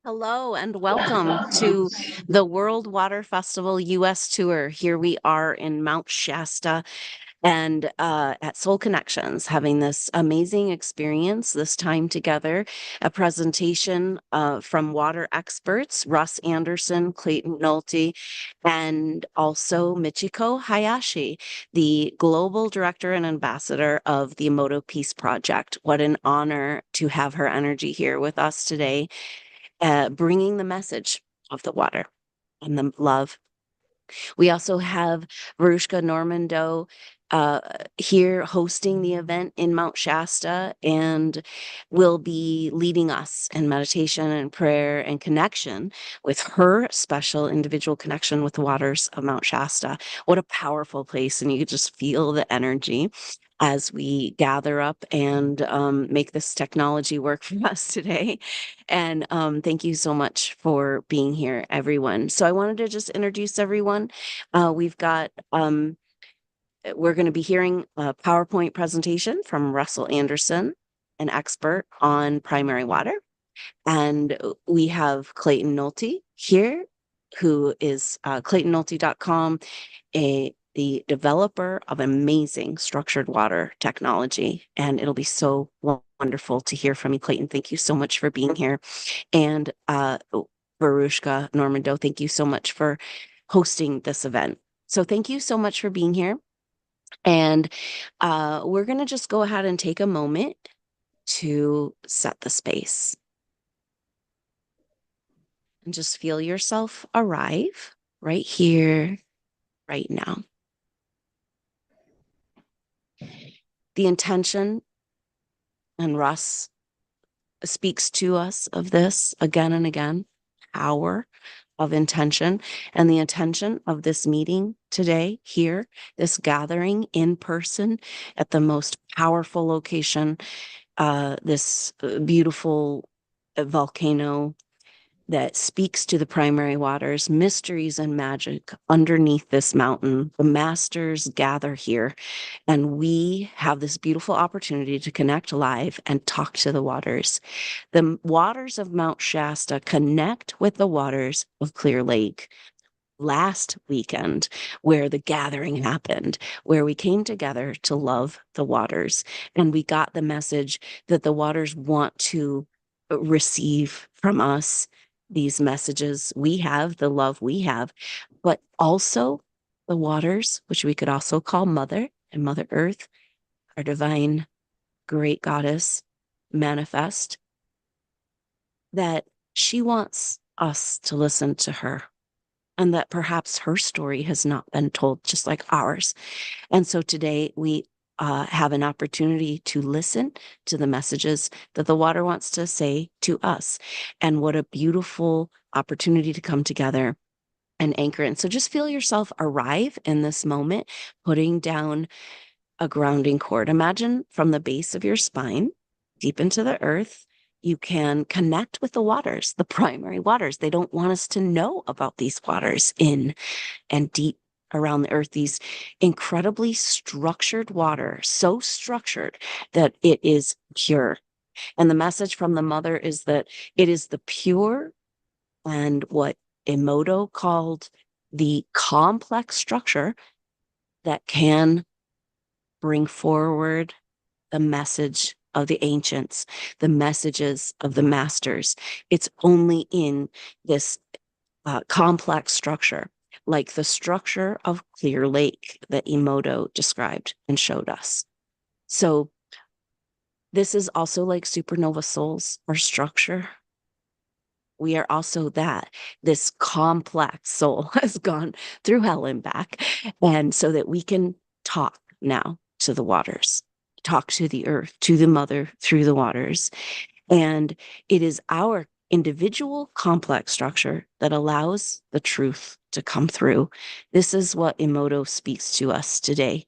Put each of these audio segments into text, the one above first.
Hello and welcome to the World Water Festival US Tour. Here we are in Mount Shasta and at Soul Connections, having this amazing experience, this time together, a presentation from water experts, Russ Anderson, Clayton Nolte, and also Michiko Hayashi, the Global Director and Ambassador of the Emoto Peace Project. What an honor to have her energy here with us today, bringing the message of the water and the love. We also have Verushka Normando uh, here hosting the event in Mount Shasta and will be leading us in meditation and prayer and connection with her special individual connection with the waters of Mount Shasta. What a powerful place. And you could just feel the energy as we gather up and make this technology work for us today. And thank you so much for being here, everyone. So I wanted to just introduce everyone. We're going to be hearing a PowerPoint presentation from Russell Anderson, an expert on primary water. And we have Clayton Nolte here, who is ClaytonNolte.com, the developer of amazing structured water technology. And it'll be so wonderful to hear from you, Clayton. Thank you so much for being here. And Verushka Normando, thank you so much for hosting this event. So thank you so much for being here. And we're going to just go ahead and take a moment to set the space and just feel yourself arrive right here, right now. The intention, and Russ speaks to us of this again and again, power of intention, and the intention of this meeting today here, this gathering in person at the most powerful location, this beautiful volcano that speaks to the primary waters, mysteries and magic underneath this mountain. The masters gather here, and we have this beautiful opportunity to connect live and talk to the waters. The waters of Mount Shasta connect with the waters of Clear Lake. Last weekend, where the gathering happened, where we came together to love the waters, and we got the message that the waters want to receive from us these messages we have, the love we have, but also the waters, which we could also call Mother and Mother Earth, our divine great goddess, manifest, that she wants us to listen to her, and that perhaps her story has not been told just like ours. And so today we have an opportunity to listen to the messages that the water wants to say to us. And what a beautiful opportunity to come together and anchor in. So just feel yourself arrive in this moment, putting down a grounding cord. Imagine from the base of your spine, deep into the earth, you can connect with the waters, the primary waters. They don't want us to know about these waters in and deep around the earth, these incredibly structured water, so structured that it is pure. And the message from the mother is that it is the pure and what Emoto called the complex structure that can bring forward the message of the ancients, the messages of the masters. It's only in this complex structure, like the structure of Clear Lake that Emoto described and showed us. So this is also like supernova souls or structure. We are also that. This complex soul has gone through hell and back. And so that we can talk now to the waters, talk to the earth, to the mother through the waters. And it is our individual complex structure that allows the truth to come through. This is what Emoto speaks to us today.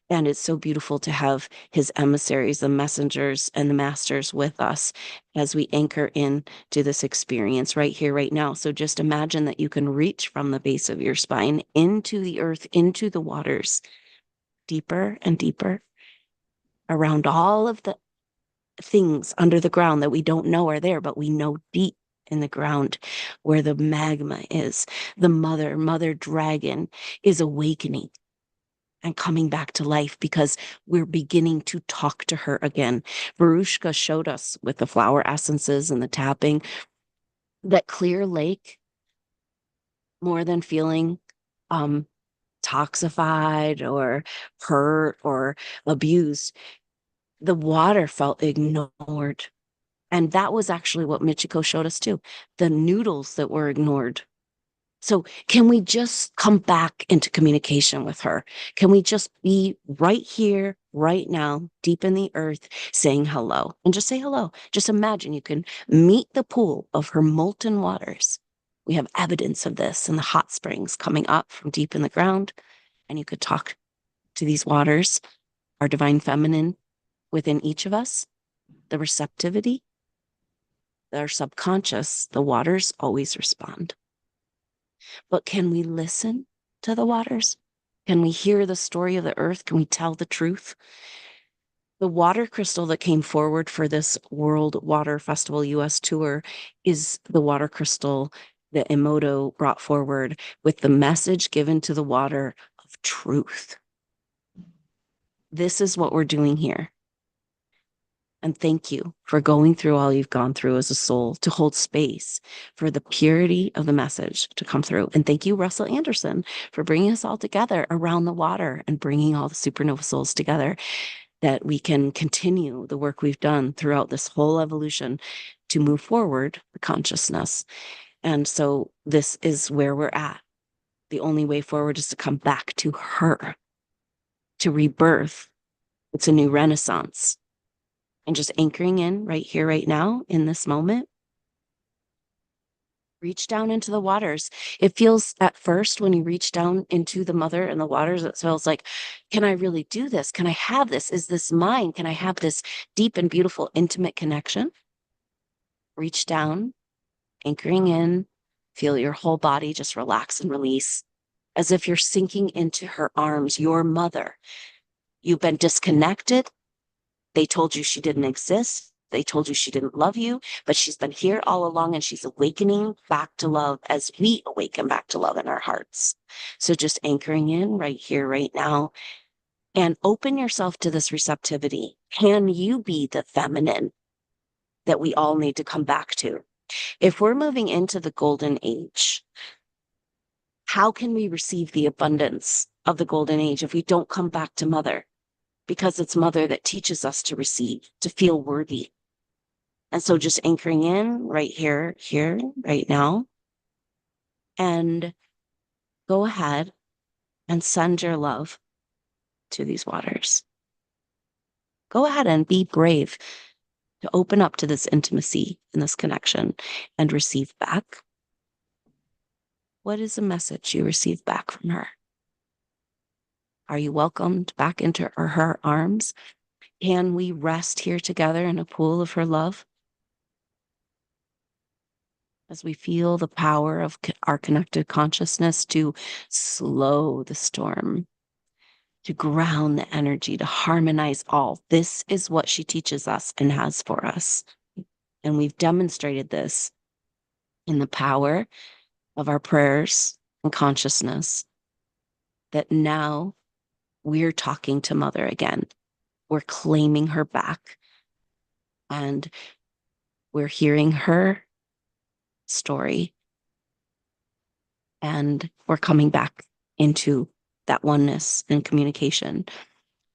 And it's so beautiful to have his emissaries, the messengers and the masters with us as we anchor in to this experience right here, right now. So just imagine that you can reach from the base of your spine into the earth, into the waters, deeper and deeper around all of the things under the ground that we don't know are there, but we know deep in the ground where the magma is. The mother dragon is awakening and coming back to life because we're beginning to talk to her again. Verushka showed us with the flower essences and the tapping that clear lake, more than feeling toxified or hurt or abused, the water felt ignored. And that was actually what Michiko showed us too, the noodles that were ignored. So can we just come back into communication with her? Can we just be right here, right now, deep in the earth, saying hello and just say hello? Just imagine you can meet the pool of her molten waters. We have evidence of this in the hot springs coming up from deep in the ground. And you could talk to these waters, our divine feminine within each of us, the receptivity, our subconscious, the waters always respond. But can we listen to the waters? Can we hear the story of the earth? Can we tell the truth? The water crystal that came forward for this World Water Festival US tour is the water crystal that Emoto brought forward with the message given to the water of truth. This is what we're doing here. And thank you for going through all you've gone through as a soul to hold space for the purity of the message to come through. And thank you, Russ Anderson, for bringing us all together around the water and bringing all the supernova souls together, that we can continue the work we've done throughout this whole evolution to move forward the consciousness. And so this is where we're at. The only way forward is to come back to her, to rebirth. It's a new renaissance. And just anchoring in right here, right now, in this moment. Reach down into the waters. It feels at first when you reach down into the mother and the waters, it feels like, can I really do this? Can I have this? Is this mine? Can I have this deep and beautiful, intimate connection? Reach down, anchoring in, feel your whole body just relax and release as if you're sinking into her arms, your mother. You've been disconnected. They told you she didn't exist. They told you she didn't love you, but she's been here all along and she's awakening back to love as we awaken back to love in our hearts. So just anchoring in right here, right now, and open yourself to this receptivity. Can you be the feminine that we all need to come back to? If we're moving into the golden age, how can we receive the abundance of the golden age if we don't come back to mother? Because it's mother that teaches us to receive, to feel worthy. And so just anchoring in right here, right now, and go ahead and send your love to these waters. Go ahead and be brave to open up to this intimacy and this connection and receive back. What is the message you receive back from her? Are you welcomed back into her arms? Can we rest here together in a pool of her love? As we feel the power of our connected consciousness to slow the storm, to ground the energy, to harmonize all. This is what she teaches us and has for us. And we've demonstrated this in the power of our prayers and consciousness, that now we're talking to Mother again. We're claiming her back and we're hearing her story. And we're coming back into that oneness and communication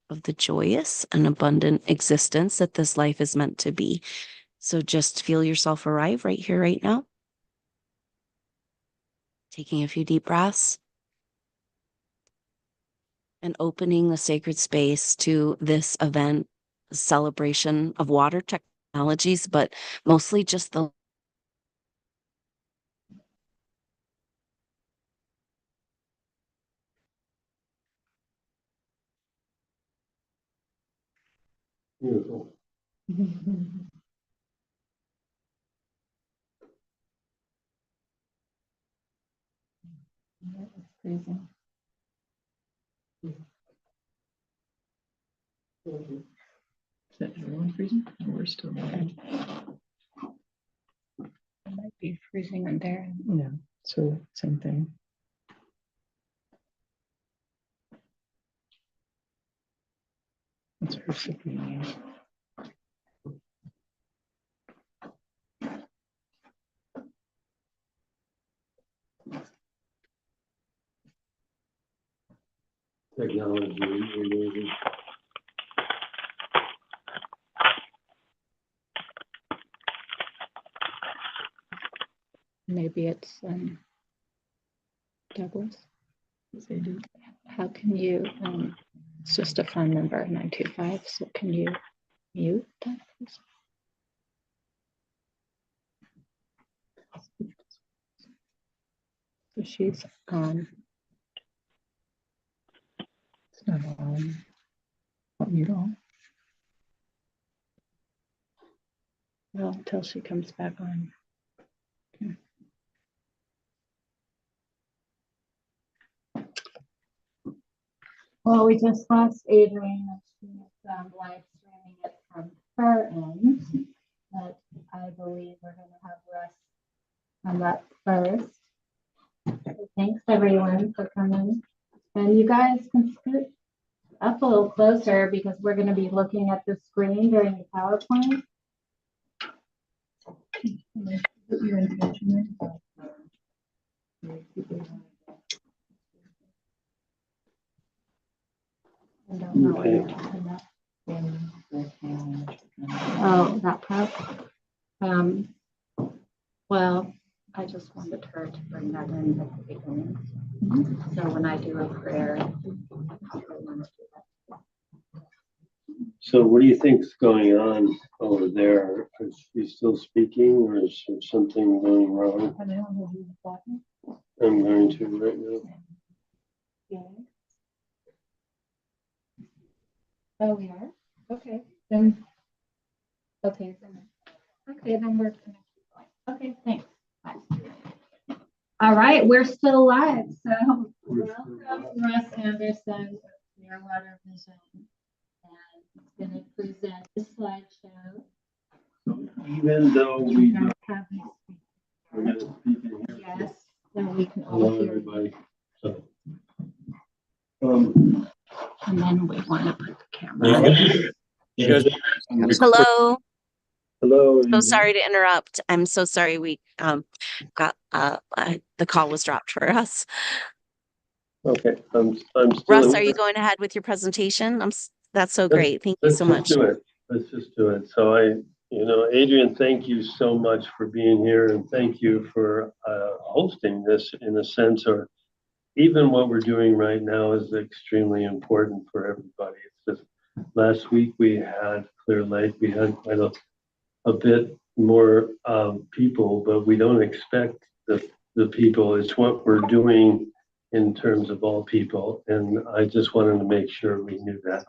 of the joyous and abundant existence that this life is meant to be. So just feel yourself arrive right here, right now. Taking a few deep breaths and opening the sacred space to this event, celebration of water technologies, but mostly just the Beautiful. That's crazy. Is that everyone freezing? Or we're still moving? It might be be freezing in there. Yeah, so same thing. That's her CPU. Technology. Amazing. Maybe it's Douglas. They do. How can you, it's just a phone number, 925, so can you mute that, please? So she's on. It's not on. Not mute all. Well, until she comes back on. Well, we just lost Adrian, and she's live streaming it from her end, but I believe we're going to have Russ on that first. So thanks everyone for coming, and you guys can scoot up a little closer because we're going to be looking at the screen during the PowerPoint. Your intention. I don't know what you're talking about. Oh, that part. Well, I just wanted her to bring that in at the beginning. So when I do a prayer, I want to do that. So what do you think's going on over there? Is she still speaking or is there something going wrong? I'm going to right now. Yeah. Oh, we are? Okay, then. Okay, then we're gonna keep going. Okay, thanks. Bye. All right, we're still live. So welcome Russ Anderson of Clearwater Vision. And he's gonna present the slideshow. Even though we don't Have him we're gonna speak in here. Yes, so we can all Hello, hear you. everybody. So, And then we want to put the camera. you guys. Hello. Hello. So sorry to interrupt. I'm so sorry we got the call was dropped for us. Okay, I'm still. Russ, here. are you going ahead with your presentation? That's so Let's- great. Thank you Let's so just much. do it. Let's just do it. So Adrian, thank you so much for being here and thank you for hosting this in a sense, or even what we're doing right now is extremely important for everybody. It's just last week we had Clear Lake, we had quite a bit more people, but we don't expect the people. It's what we're doing in terms of all people. And I just wanted to make sure we knew that.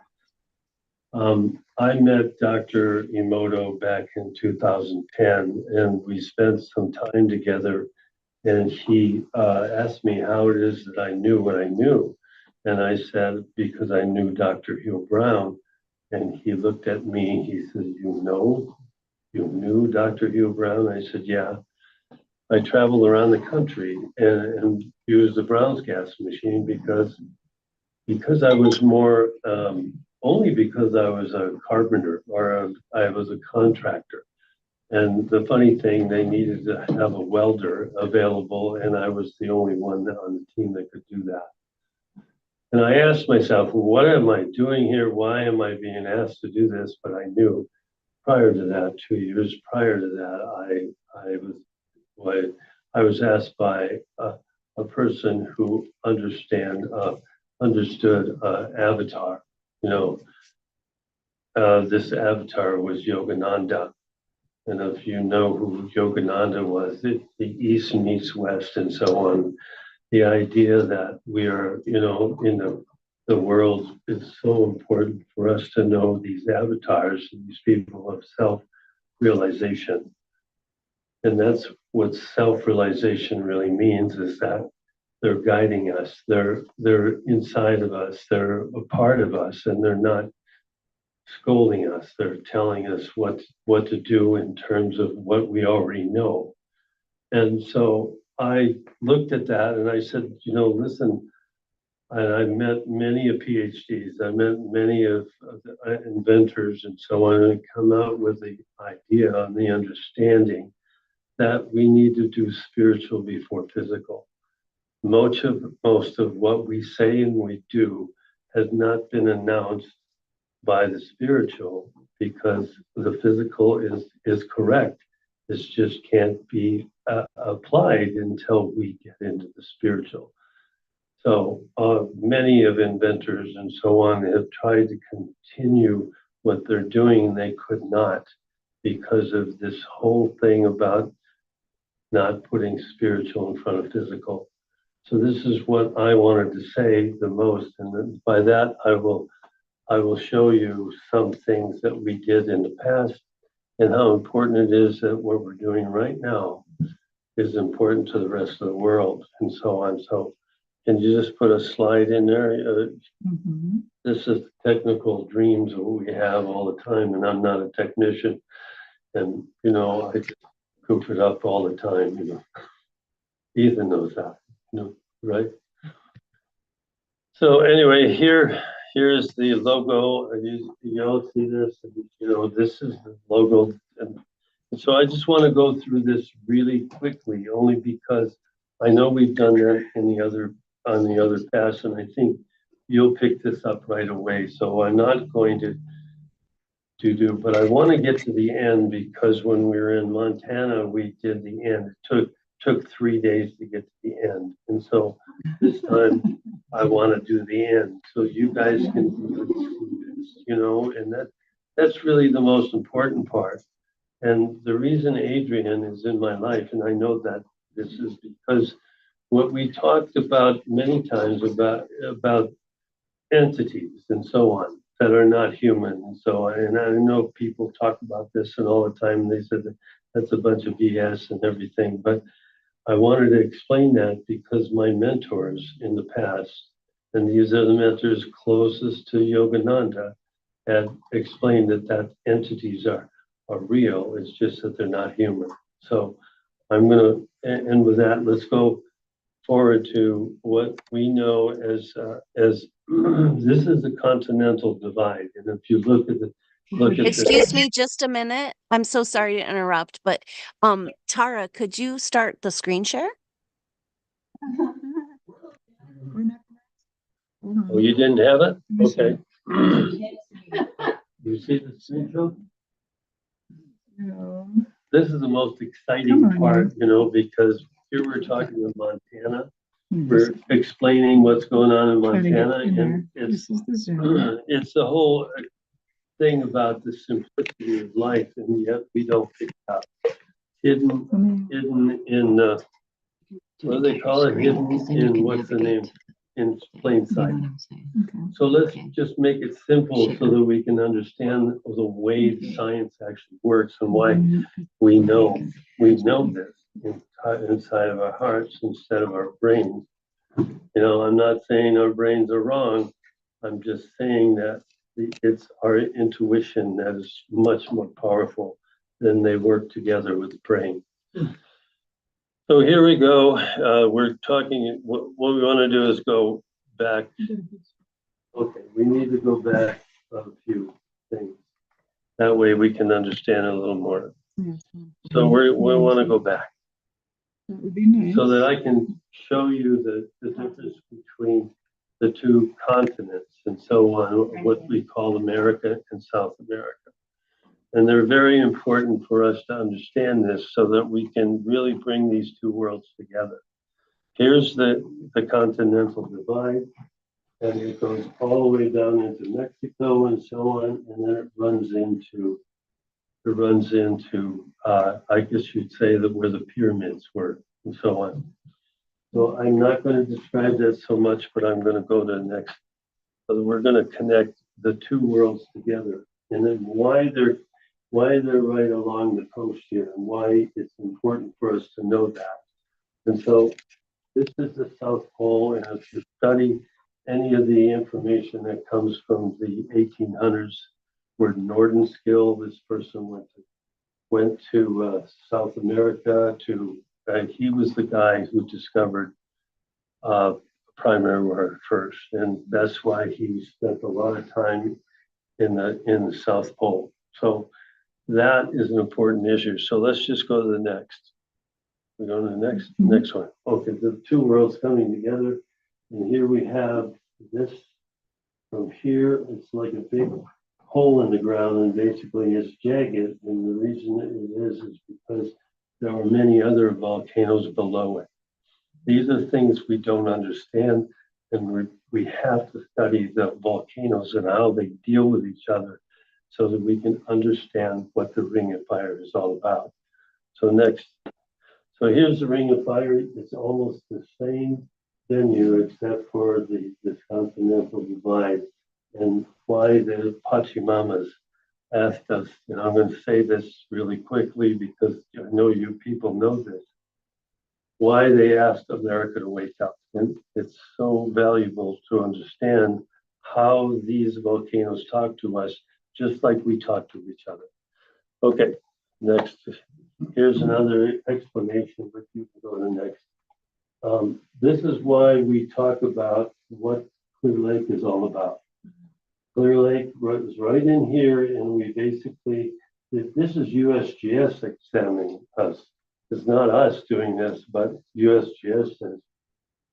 I met Dr. Emoto back in 2010, and we spent some time together. And he asked me how it is that I knew what I knew. And I said, because I knew Dr. Hugh Brown. And he looked at me, he said, you knew Dr. Hugh Brown? I said, yeah. I traveled around the country and used the Brown's gas machine because I was more, only because I was a carpenter or I was a contractor. And the funny thing, they needed to have a welder available, and I was the only one on the team that could do that. And I asked myself, well, what am I doing here? Why am I being asked to do this? But I knew prior to that, 2 years prior to that, I was asked by a person who understood Avatar. This Avatar was Yogananda. And if you know who Yogananda was, the East meets West and so on. The idea that we are, in the world, is so important for us to know these avatars, these people of self-realization. And that's what self-realization really means, is that they're guiding us, they're inside of us, they're a part of us, and they're not scolding us. They're telling us what to do in terms of what we already know. And so I looked at that and I said, you know, listen, and I met many of PhDs, I met many of the inventors and so on, and come out with the idea and the understanding that we need to do spiritual before physical. Most of what we say and we do has not been announced by the spiritual because the physical is correct. It just can't be applied until we get into the spiritual. So many of inventors and so on have tried to continue what they're doing and they could not because of this whole thing about not putting spiritual in front of physical. So this is what I wanted to say the most, and then by that I will show you some things that we did in the past and how important it is that what we're doing right now is important to the rest of the world and so on. So can you just put a slide in there? This is technical dreams of what we have all the time, and I'm not a technician. And, you know, I just goof it up all the time, you know. Ethan knows that, you know, right? So anyway, here's the logo. You all see this, and, you know, this is the logo. And so I just want to go through this really quickly, only because I know we've done that on the other pass, and I think you'll pick this up right away. So I'm not going to do, but I want to get to the end because when we were in Montana, we did the end. It took 3 days to get to the end, and so this time I want to do the end so you guys can do this, you know, and that's really the most important part. And the reason Adrian is in my life, and I know that this is because what we talked about many times about entities and so on that are not human and so on. And I know people talk about this and all the time, and they said that that's a bunch of BS and everything. But I wanted to explain that because my mentors in the past, and these are the mentors closest to Yogananda, had explained that entities are real. It's just that they're not human. So I'm going to end with that. Let's go forward to what we know as this is the continental divide. And if you look at Excuse me just a minute. I'm so sorry to interrupt, but Tara, could you start the screen share? Oh, you didn't have it? Okay. You see the screen show? No. This is the most exciting part, you know, because here we're talking in Montana. We're explaining what's going on in Montana, and it's the whole thing about the simplicity of life, and yet we don't pick it up. Hidden in what do they call it? Hidden in what's the name? In plain sight. So let's just make it simple so that we can understand the way science actually works and why we know this inside of our hearts instead of our brains. You know, I'm not saying our brains are wrong. I'm just saying that it's our intuition that is much more powerful than they work together with the brain. So here we go. We're talking, what we want to do is go back. Okay, we need to go back a few things. That way we can understand a little more. So we want to go back. That would be nice. So that I can show you the difference between the two continents and so on, what we call America and South America. And they're very important for us to understand this so that we can really bring these two worlds together. Here's the continental divide, and it goes all the way down into Mexico and so on, and then it runs into I guess you'd say that where the pyramids were and so on. So I'm not going to describe that so much, but I'm going to go to the next. So we're going to connect the two worlds together, and then why they're right along the coast here, and why it's important for us to know that. And so this is the South Pole, and if you study any of the information that comes from the 1800s, where Nordenskill, this person went to South America to right? He was the guy who discovered primary water first, and that's why he spent a lot of time in the South Pole. So that is an important issue. So let's just go to the next. We go to the next one. Okay, the two worlds coming together, and here we have this. From here, it's like a big hole in the ground, and basically it's jagged. And the reason it is because there are many other volcanoes below it. These are things we don't understand, and we have to study the volcanoes and how they deal with each other so that we can understand what the Ring of Fire is all about. So next, so here's the Ring of Fire. It's almost the same venue except for this continental divide, and why the Pachimamas asked us, and I'm going to say this really quickly because I know you people know this, why they asked America to wake up. And it's so valuable to understand how these volcanoes talk to us, just like we talk to each other. Okay, next. Here's another explanation, but you can go to the next. This is why we talk about what Clear Lake is all about. Clear Lake is right in here, and we basically, this is USGS examining us. It's not us doing this, but USGS says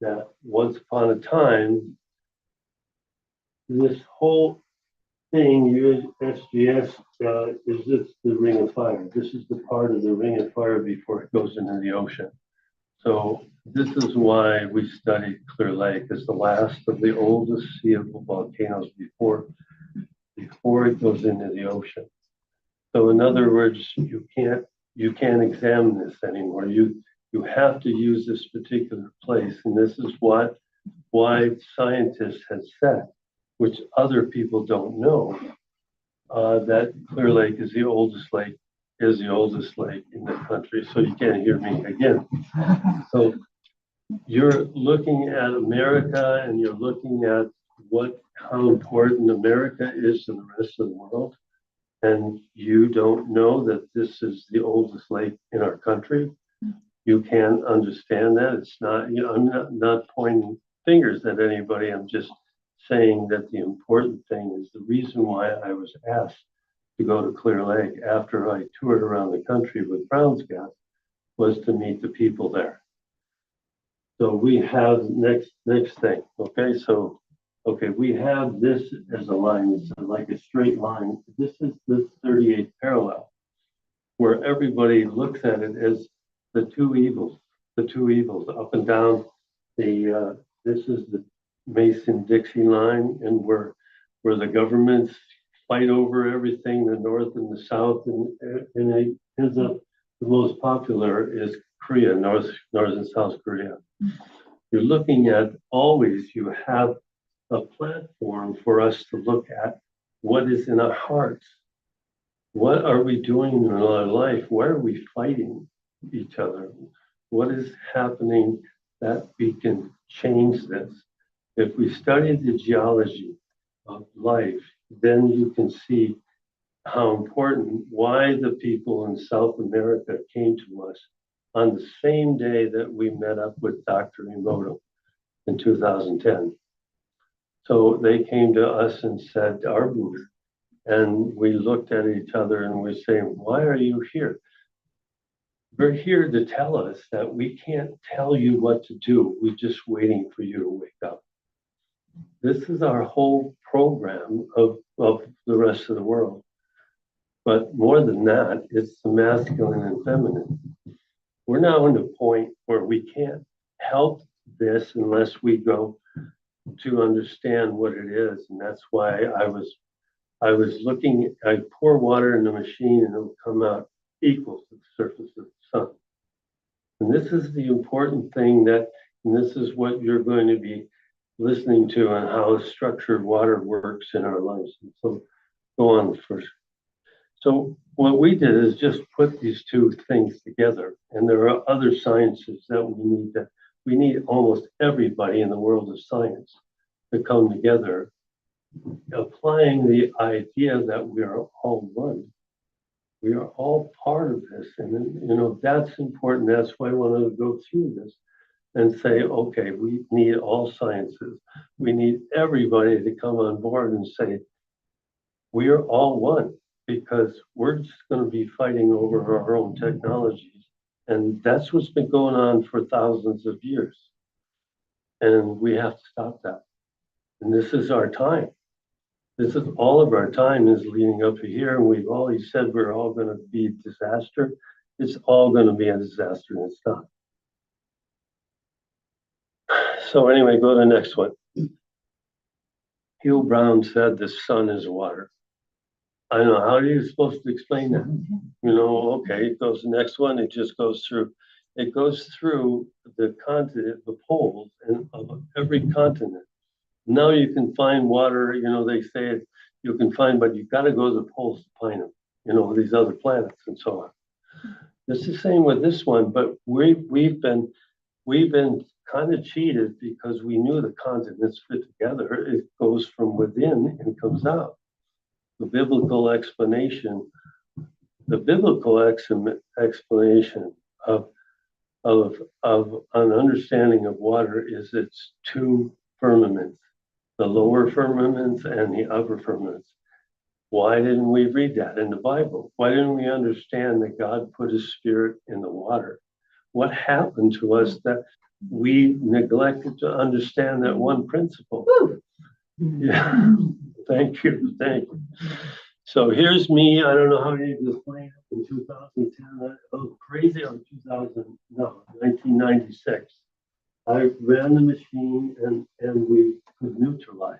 that once upon a time, this whole thing, USGS, is this the Ring of Fire. This is the part of the Ring of Fire before it goes into the ocean. So this is why we studied Clear Lake as the last of the oldest seeable volcanoes before it goes into the ocean. So in other words, you can't examine this anymore. You have to use this particular place, and this is why scientists have said, which other people don't know, that Clear Lake is the oldest lake in the country. So you can't hear me again. So you're looking at America, and you're looking at how important America is to the rest of the world, and you don't know that this is the oldest lake in our country. You can't understand that. It's not, I'm not pointing fingers at anybody. I'm just saying that the important thing is the reason why I was asked to go to Clear Lake after I toured around the country with Brown Scout was to meet the people there. So we have next thing. Okay, so we have this as a line. It's like a straight line. This is the 38th parallel, where everybody looks at it as the two evils up and down. This is the Mason-Dixie line, and where the governments fight over everything, the North and the South, and it ends up the most popular is Korea, North and South Korea. You're looking at always, you have a platform for us to look at what is in our hearts. What are we doing in our life? Why are we fighting each other? What is happening that we can change this? If we study the geology of life, then you can see how important, why the people in South America came to us on the same day that we met up with Dr. Emoto in 2010. So they came to us and said, our booth, and we looked at each other and we're saying, why are you here? We're here to tell us that we can't tell you what to do. We're just waiting for you to wake up. This is our whole program of the rest of the world. But more than that, it's the masculine and feminine. We're now in a point where we can't help this unless we go to understand what it is. And that's why I was looking, I pour water in the machine and it'll come out equal to the surface of the sun. And this is the important thing and this is what you're going to be listening to on how structured water works in our lives. And so go on first. So what we did is just put these two things together. And there are other sciences that we need almost everybody in the world of science to come together, applying the idea that we are all one. We are all part of this. And then, you know, that's important. That's why I wanted to go through this and say, okay, we need all sciences. We need everybody to come on board and say, we are all one, because we're just going to be fighting over our own technologies. And that's what's been going on for thousands of years. And we have to stop that. And this is our time. This is all of our time is leading up to here. And we've always said we're all going to be a disaster. It's all going to be a disaster, and it's not. So anyway, go to the next one. Hugh Brown said the sun is water. I don't know, how are you supposed to explain that? You know, okay, it goes the next one, it just goes through. It goes through the continent, the poles and of every continent. Now you can find water, you know, they say it, you can find, but you've got to go to the poles to find them, you know, these other planets and so on. It's the same with this one, but we've been kind of cheated because we knew the continents fit together. It goes from within and comes out. The biblical explanation, explanation of an understanding of water is it's two firmaments, the lower firmaments and the upper firmaments. Why didn't we read that in the Bible? Why didn't we understand that God put his spirit in the water? What happened to us that we neglected to understand that one principle? Yeah, thank you. So here's me. I don't know how you explain it in 2010. I was crazy on 1996. I ran the machine and we could neutralize.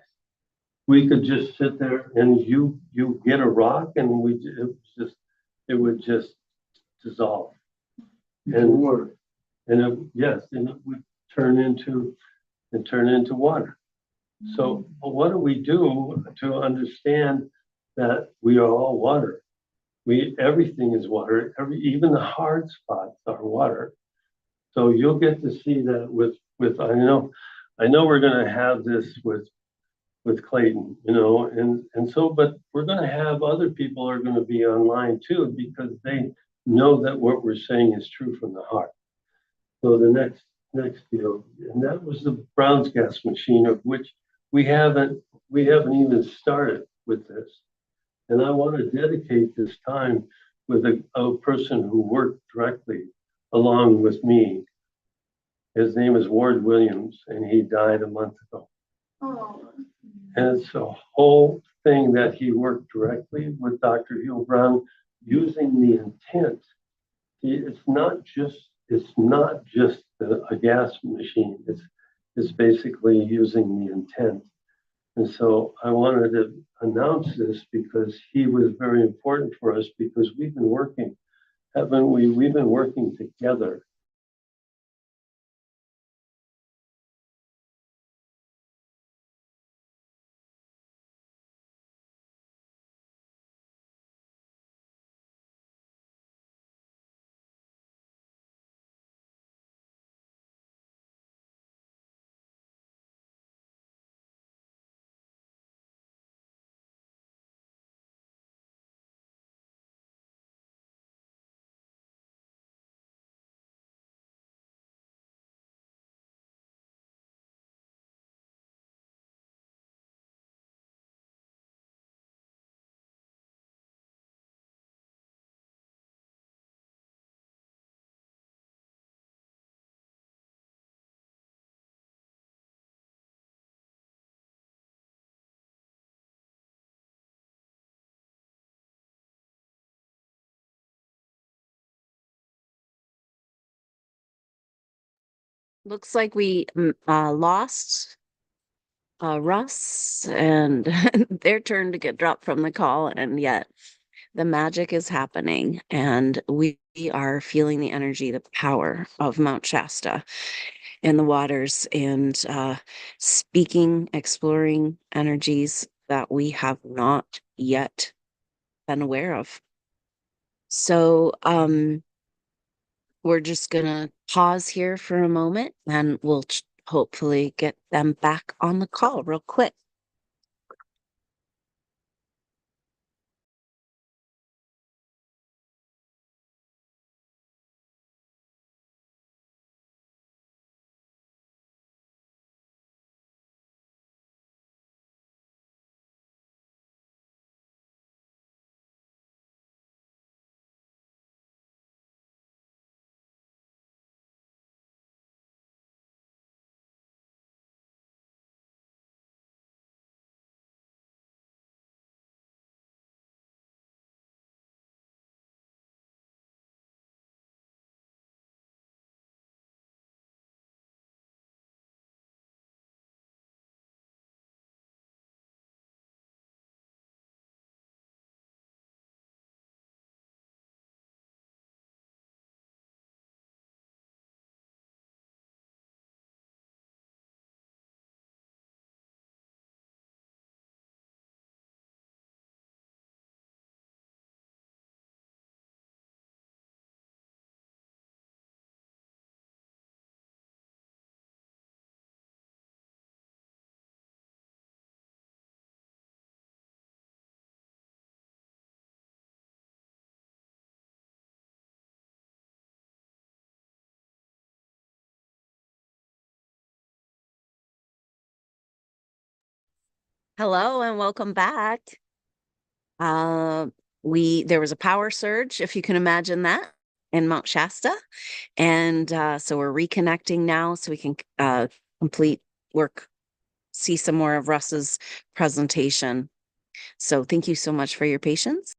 We could just sit there and you get a rock and it would just dissolve. And it would turn into water. So what do we do to understand that we are all water? Everything is water. Even the hard spots are water. So you'll get to see that with I know we're going to have this with Clayton, you know, and so, but we're going to have other people are going to be online too, because they know that what we're saying is true from the heart. So the next deal, and that was the Brown's gas machine, of which we haven't even started with this. And I want to dedicate this time with a person who worked directly along with me. His name is Ward Williams, and he died a month ago. Oh. And it's a whole thing that he worked directly with Dr. Hugh Brown using the intent. It's not just a gas machine. It's basically using the intent. And so I wanted to announce this because he was very important for us, because we've been working, haven't we? We've been working together. Looks like we lost Russ and their turn to get dropped from the call, and yet the magic is happening, and we are feeling the energy, the power of Mount Shasta in the waters, and speaking, exploring energies that we have not yet been aware of. So we're just gonna pause here for a moment, and we'll hopefully get them back on the call real quick. Hello and welcome back. There was a power surge, if you can imagine that, in Mount Shasta. And so we're reconnecting now so we can complete work, see some more of Russ's presentation. So thank you so much for your patience.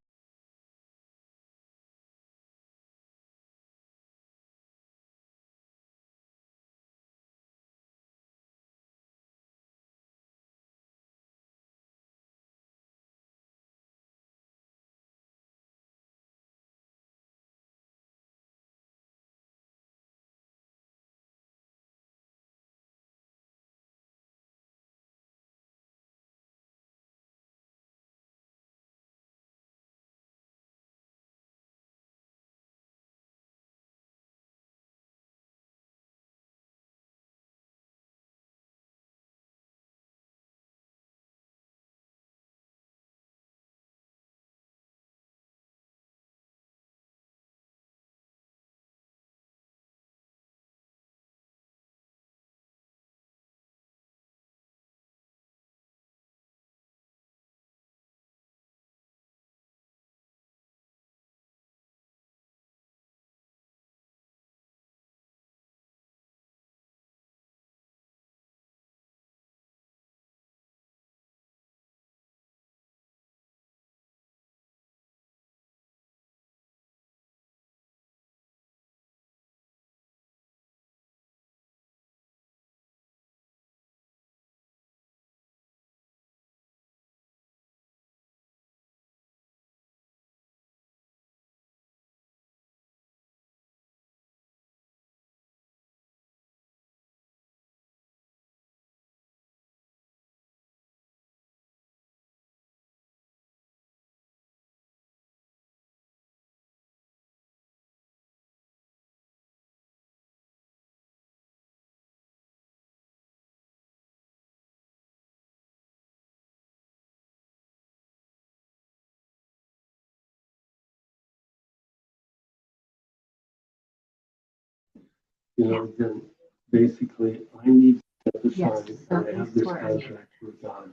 You know, then basically I need to set aside, Yes, so and I have these this were- contract with God,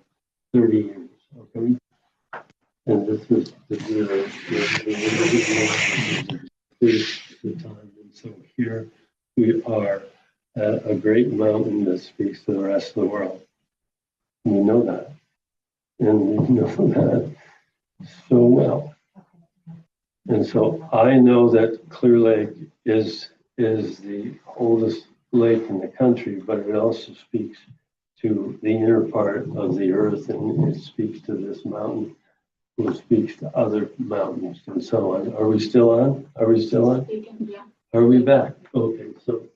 30 years, okay? And this is the time. And so here we are at a great mountain that speaks to the rest of the world. And we know that. And we know that so well. And so I know that Clear Lake is the oldest lake in the country, but it also speaks to the inner part of the earth, and it speaks to this mountain, who speaks to other mountains and so on. Are we still on? Are we still on? Yeah. Are we back? Okay, so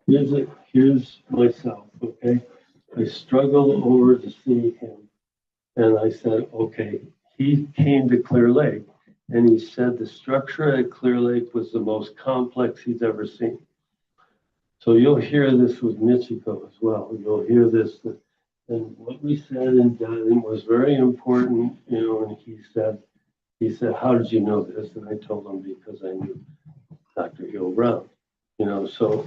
here's myself, okay? I struggled over to see him, and I said, okay, he came to Clear Lake, and he said the structure at Clear Lake was the most complex he's ever seen. So you'll hear this with Michiko as well. You'll hear this, and what we said and done was very important, you know, and he said, how did you know this? And I told him because I knew Dr. Hill Brown, you know, so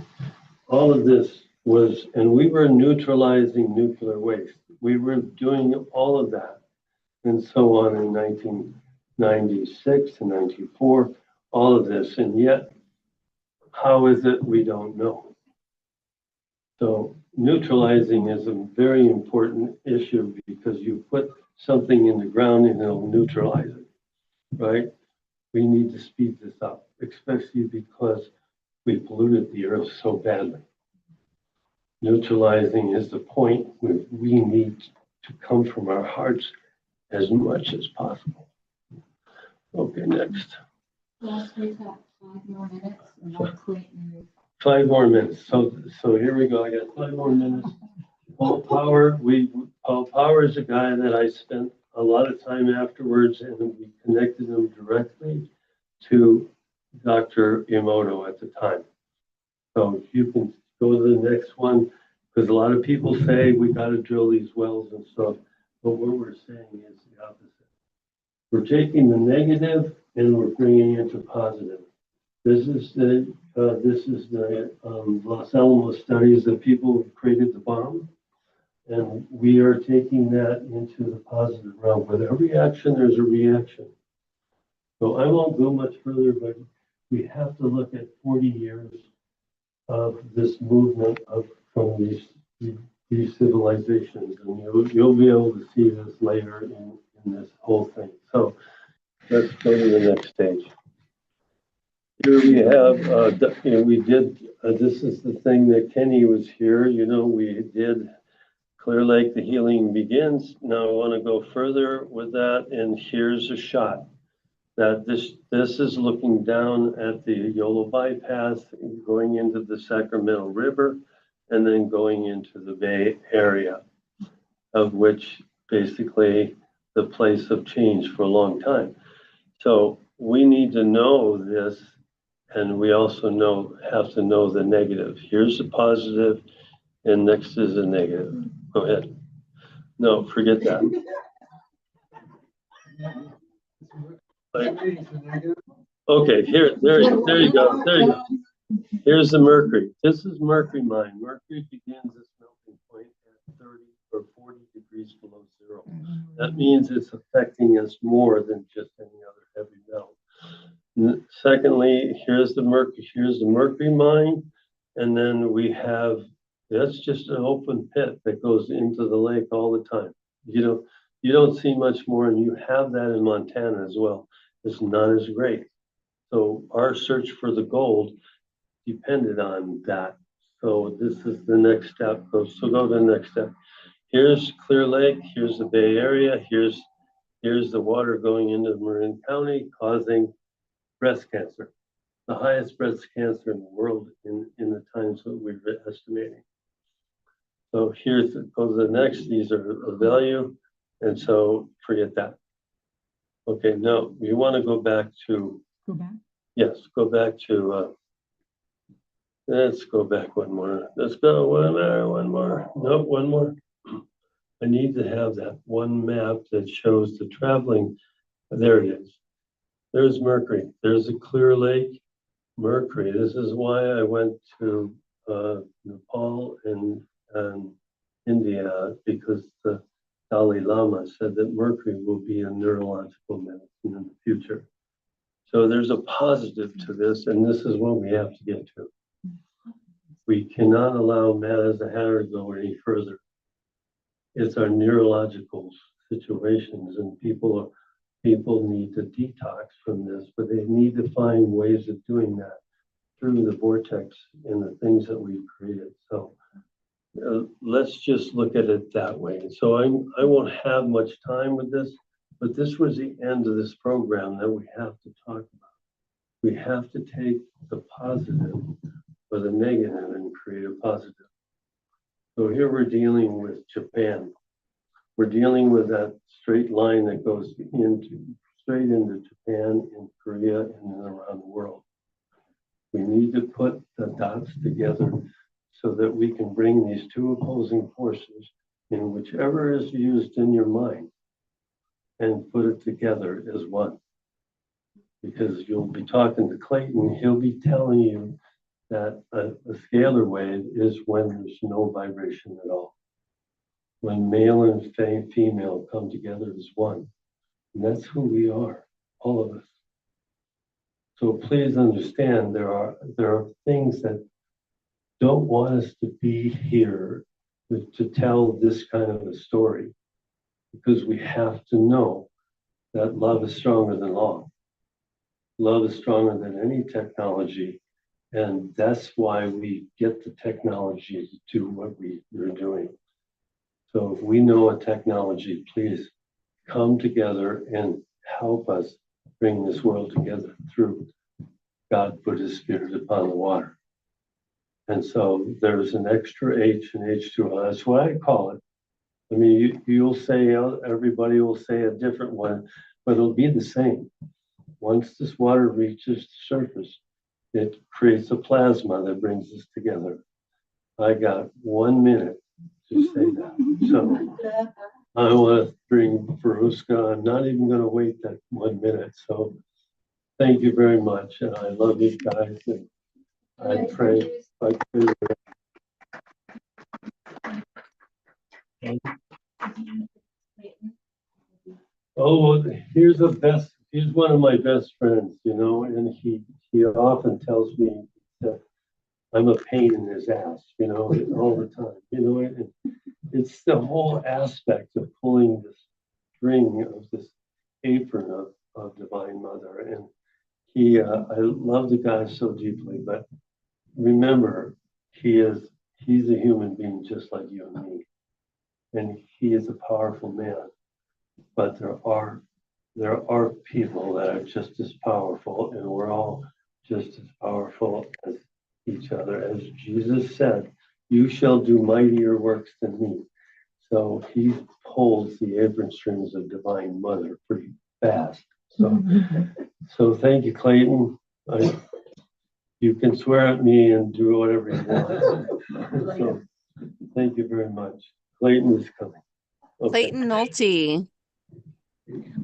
all of this was, and we were neutralizing nuclear waste. We were doing all of that and so on in 1996 and 94, all of this. And yet, how is it we don't know? So neutralizing is a very important issue because you put something in the ground and it'll neutralize it, right? We need to speed this up, especially because we polluted the earth so badly. Neutralizing is the point where we need to come from our hearts as much as possible. Okay, next. Last week, 5 more minutes, and then Clayton. 5 more minutes. So here we go. I got 5 more minutes. Paul Power is a guy that I spent a lot of time afterwards, and we connected him directly to Dr. Emoto at the time. So you can go to the next one, because a lot of people say we got to drill these wells and stuff, but what we're saying is the opposite. We're taking the negative and we're bringing it to positive. This is the Los Alamos studies, the people who created the bomb. And we are taking that into the positive realm. With every action, there's a reaction. So I won't go much further, but we have to look at 40 years of this movement from these civilizations. And you'll be able to see this later in this whole thing. So let's go to the next stage. Here we have, we did, this is the thing that Kenny was here, we did Clear Lake, the healing begins. Now I want to go further with that, and here's a shot that this is looking down at the Yolo bypass, going into the Sacramento River, and then going into the Bay Area, of which basically the place of change for a long time. So we need to know this, and we also have to know the negative. Here's the positive, and next is the negative. Go ahead. No, forget that. Okay, there you go. Here's the Mercury. This is Mercury mine. Mercury begins its melting point at 30 or 40 degrees below zero. That means it's affecting us more than just any other heavy metal. Secondly, here's the Mercury mine, and then we have, that's just an open pit that goes into the lake all the time. You don't see much more, and you have that in Montana as well. It's not as great. So our search for the gold depended on that. So this is the next step. So go to the next step. Here's Clear Lake. Here's the Bay Area. Here's the water going into Marin County, causing breast cancer, the highest breast cancer in the world in the times that we're estimating. So go to the next. These are a value, and so forget that. Okay, now you want to go back to. Go back. Yes, go back to. Let's go back one more. Let's go one more. Nope, one more. I need to have that one map that shows the traveling. There it is. There's Mercury. There's a Clear Lake. Mercury. This is why I went to Nepal and India, because the Dalai Lama said that Mercury will be a neurological medicine in the future. So there's a positive to this, and this is what we have to get to. We cannot allow Mad as a Hatter to go any further. It's our neurological situations, and people need to detox from this, but they need to find ways of doing that through the vortex and the things that we've created. So let's just look at it that way. So I won't have much time with this, but this was the end of this program that we have to talk about. We have to take the positive or the negative and create a positive. So here we're dealing with Japan. We're dealing with that straight line that goes straight into Japan and Korea and then around the world. We need to put the dots together so that we can bring these two opposing forces in whichever is used in your mind and put it together as one. Because you'll be talking to Clayton, he'll be telling you that a scalar wave is when there's no vibration at all. When male and female come together as one. And that's who we are, all of us. So please understand there are things that don't want us to be here to tell this kind of a story, because we have to know that love is stronger than law. Love is stronger than any technology, and that's why we get the technology to do what we're doing. So if we know a technology, please come together and help us bring this world together through God put his spirit upon the water. And so there's an extra H and H2O. That's what I call it. I mean, you'll say, everybody will say a different one, but it'll be the same. Once this water reaches the surface, it creates a plasma that brings us together. I got 1 minute to say that. So I want to bring Verushka. I'm not even going to wait that 1 minute. So thank you very much. And I love you guys. And I pray. Oh, here's one of my best friends, and he often tells me that I'm a pain in his ass, all the time, and it's the whole aspect of pulling this string of this apron of Divine Mother. And I love the guy so deeply, but remember, he's a human being just like you and me. And he is a powerful man, but there are people that are just as powerful, and we're all just as powerful as each other. As Jesus said, you shall do mightier works than me. So he pulls the apron strings of Divine Mother pretty fast. So thank you, Clayton. You can swear at me and do whatever you want. So thank you very much. Clayton is coming. Okay. Clayton Nolte,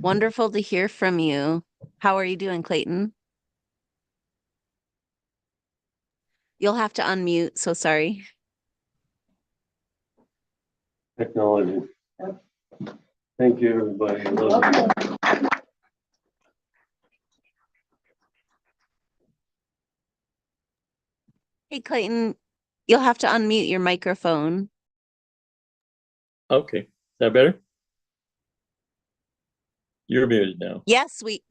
wonderful to hear from you. How are you doing, Clayton? You'll have to unmute, so sorry. Technology. Thank you, everybody. Love you. Hey, Clayton, you'll have to unmute your microphone. Okay, is that better? You're muted now. Yes, we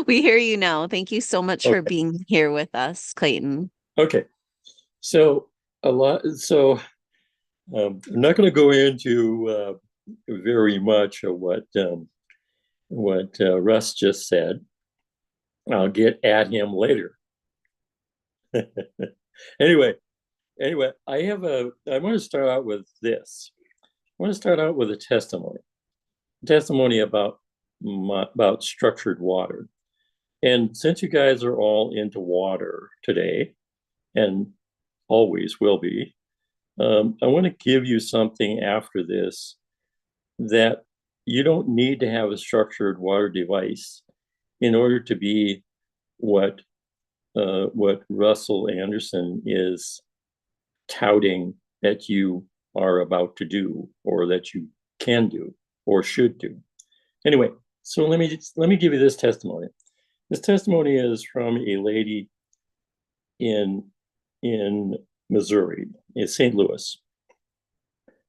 we hear you now. Thank you so much for Okay. being here with us, Clayton. Okay, so I'm not going to go into very much of what Russ just said. I'll get at him later. Anyway, I want to start out with this. I want to start out with a testimony about structured water. And since you guys are all into water today, and always will be, I want to give you something after this that you don't need to have a structured water device in order to be what Russell Anderson is touting that you are about to do, or that you can do, or should do. Anyway, so let me give you this testimony. This testimony is from a lady in Missouri, in St. Louis.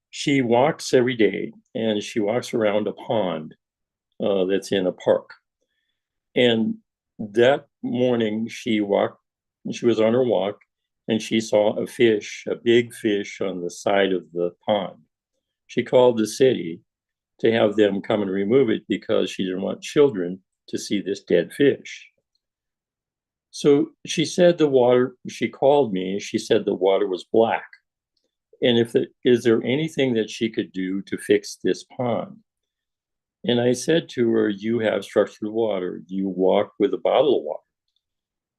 She walks every day, and she walks around a pond that's in a park. And that morning she was on her walk, and she saw a big fish on the side of the pond. She called the city to have them come and remove it because she didn't want children to see this dead fish. So she said she called me, she said the water was black. And is there anything that she could do to fix this pond? And I said to her, you have structured water. You walk with a bottle of water.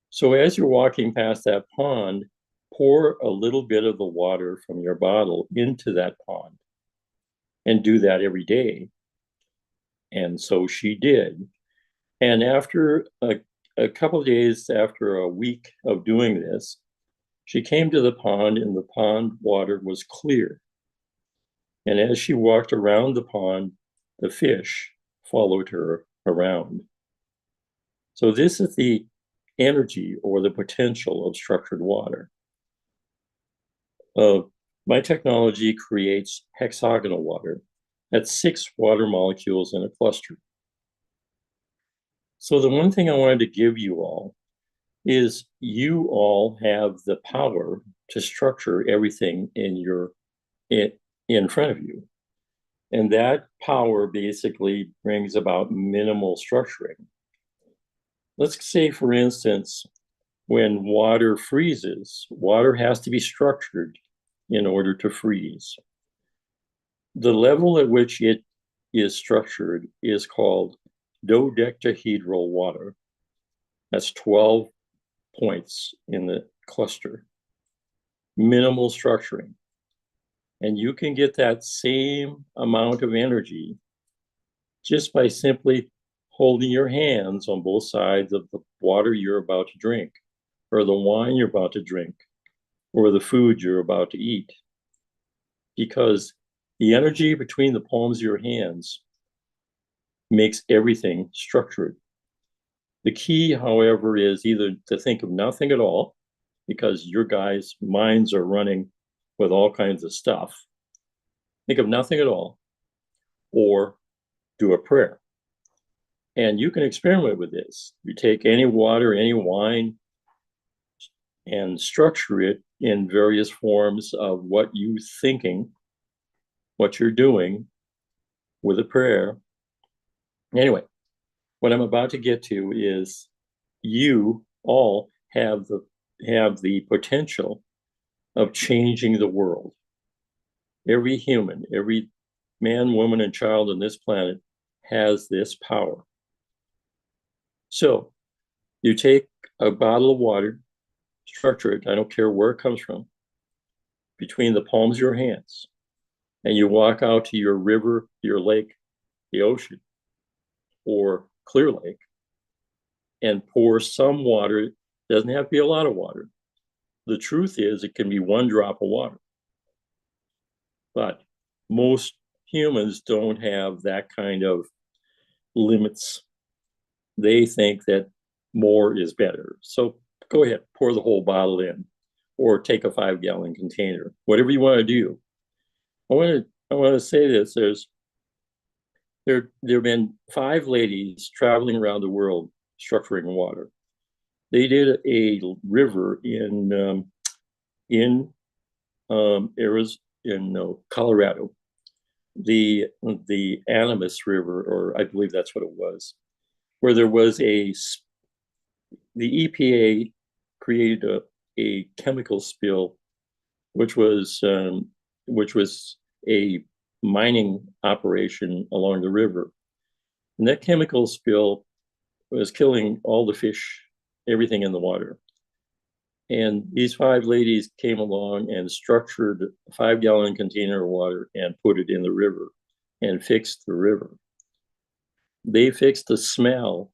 So as you're walking past that pond, pour a little bit of the water from your bottle into that pond, and do that every day. And so she did. And after a couple of days, after a week of doing this, she came to the pond, and the pond water was clear. And as she walked around the pond, the fish followed her around. So this is the energy or the potential of structured water. My technology creates hexagonal water. That's 6 water molecules in a cluster. So the one thing I wanted to give you all is you all have the power to structure everything in front of you. And that power basically brings about minimal structuring. Let's say, for instance, when water freezes, water has to be structured in order to freeze. The level at which it is structured is called dodecahedral water. That's 12 points in the cluster. Minimal structuring. And you can get that same amount of energy just by simply holding your hands on both sides of the water you're about to drink, or the wine you're about to drink, or the food you're about to eat. Because the energy between the palms of your hands makes everything structured. The key, however, is either to think of nothing at all, because your guys' minds are running with all kinds of stuff. Think of nothing at all, or do a prayer. And you can experiment with this. You take any water, any wine, and structure it in various forms of what you're thinking, what you're doing with a prayer. Anyway, what I'm about to get to is you all have the potential of changing the world. Every human, every man, woman, and child on this planet has this power. So you take a bottle of water, structure it, I don't care where it comes from, between the palms of your hands, and you walk out to your river, your lake, the ocean, or clear lake, and pour some water. It doesn't have to be a lot of water. The truth is, it can be one drop of water. But most humans don't have that kind of limits. They think that more is better. So go ahead, pour the whole bottle in, or take a 5-gallon container, whatever you want to do. I want to say this. There have been 5 ladies traveling around the world structuring water. They did a river in Colorado, the Animas River, or I believe that's what it was, where there was the EPA created a chemical spill, which was a mining operation along the river. And that chemical spill was killing all the fish, everything in the water. And these 5 ladies came along and structured a 5-gallon container of water and put it in the river and fixed the river. They fixed the smell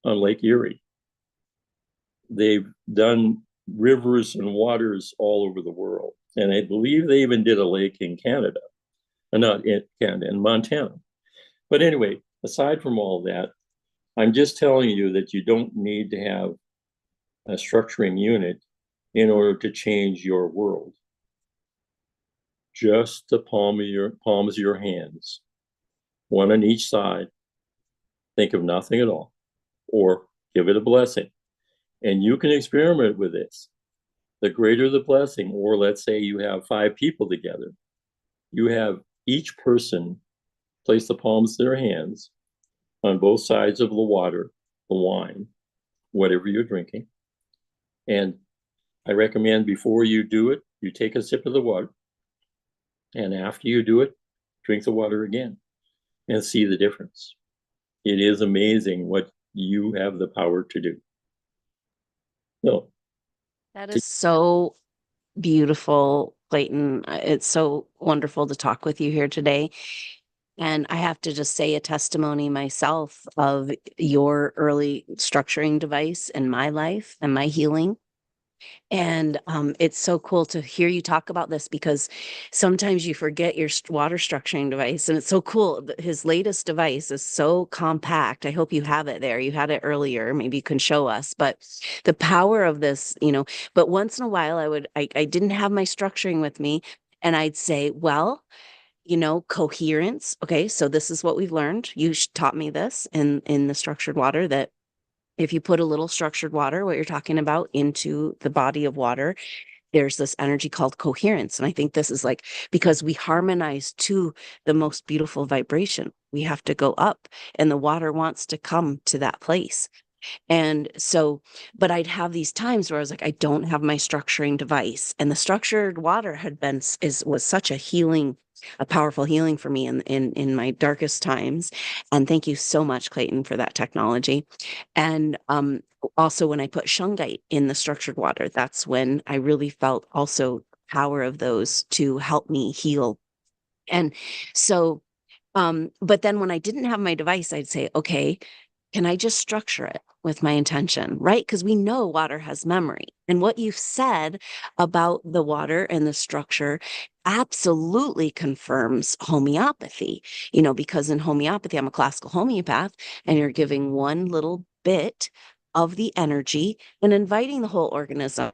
on Lake Erie. They've done rivers and waters all over the world. And I believe they even did a lake in Canada, not in Canada, in Montana. But anyway, aside from all that, I'm just telling you that you don't need to have a structuring unit in order to change your world. Just the palms of your hands, one on each side. Think of nothing at all, or give it a blessing. And you can experiment with this. The greater the blessing, or let's say you have 5 people together, you have each person place the palms of their hands on both sides of the water, the wine, whatever you're drinking. And I recommend before you do it, you take a sip of the water. And after you do it, drink the water again and see the difference. It is amazing what you have the power to do. So That is so beautiful, Clayton. It's so wonderful to talk with you here today. And I have to just say a testimony myself of your early structuring device in my life and my healing. And it's so cool to hear you talk about this, because sometimes you forget your water structuring device. And it's so cool. His latest device is so compact. I hope you have it there. You had it earlier. Maybe you can show us. But the power of this, but once in a while I didn't have my structuring with me. And I'd say, well, coherence. Okay, so this is what we've learned. You taught me this in the structured water, that if you put a little structured water, what you're talking about, into the body of water, there's this energy called coherence. And I think this is because we harmonize to the most beautiful vibration. We have to go up, and the water wants to come to that place. And so, but I'd have these times where I was like, I don't have my structuring device. And the structured water was such a powerful healing for me in my darkest times. And thank you so much, Clayton, for that technology. And also when I put shungite in the structured water, that's when I really felt also power of those to help me heal. And so, but then when I didn't have my device, I'd say, okay, can I just structure it? with my intention, right? Because we know water has memory. And what you've said about the water and the structure absolutely confirms homeopathy, because in homeopathy, I'm a classical homeopath, and you're giving one little bit of the energy and inviting the whole organism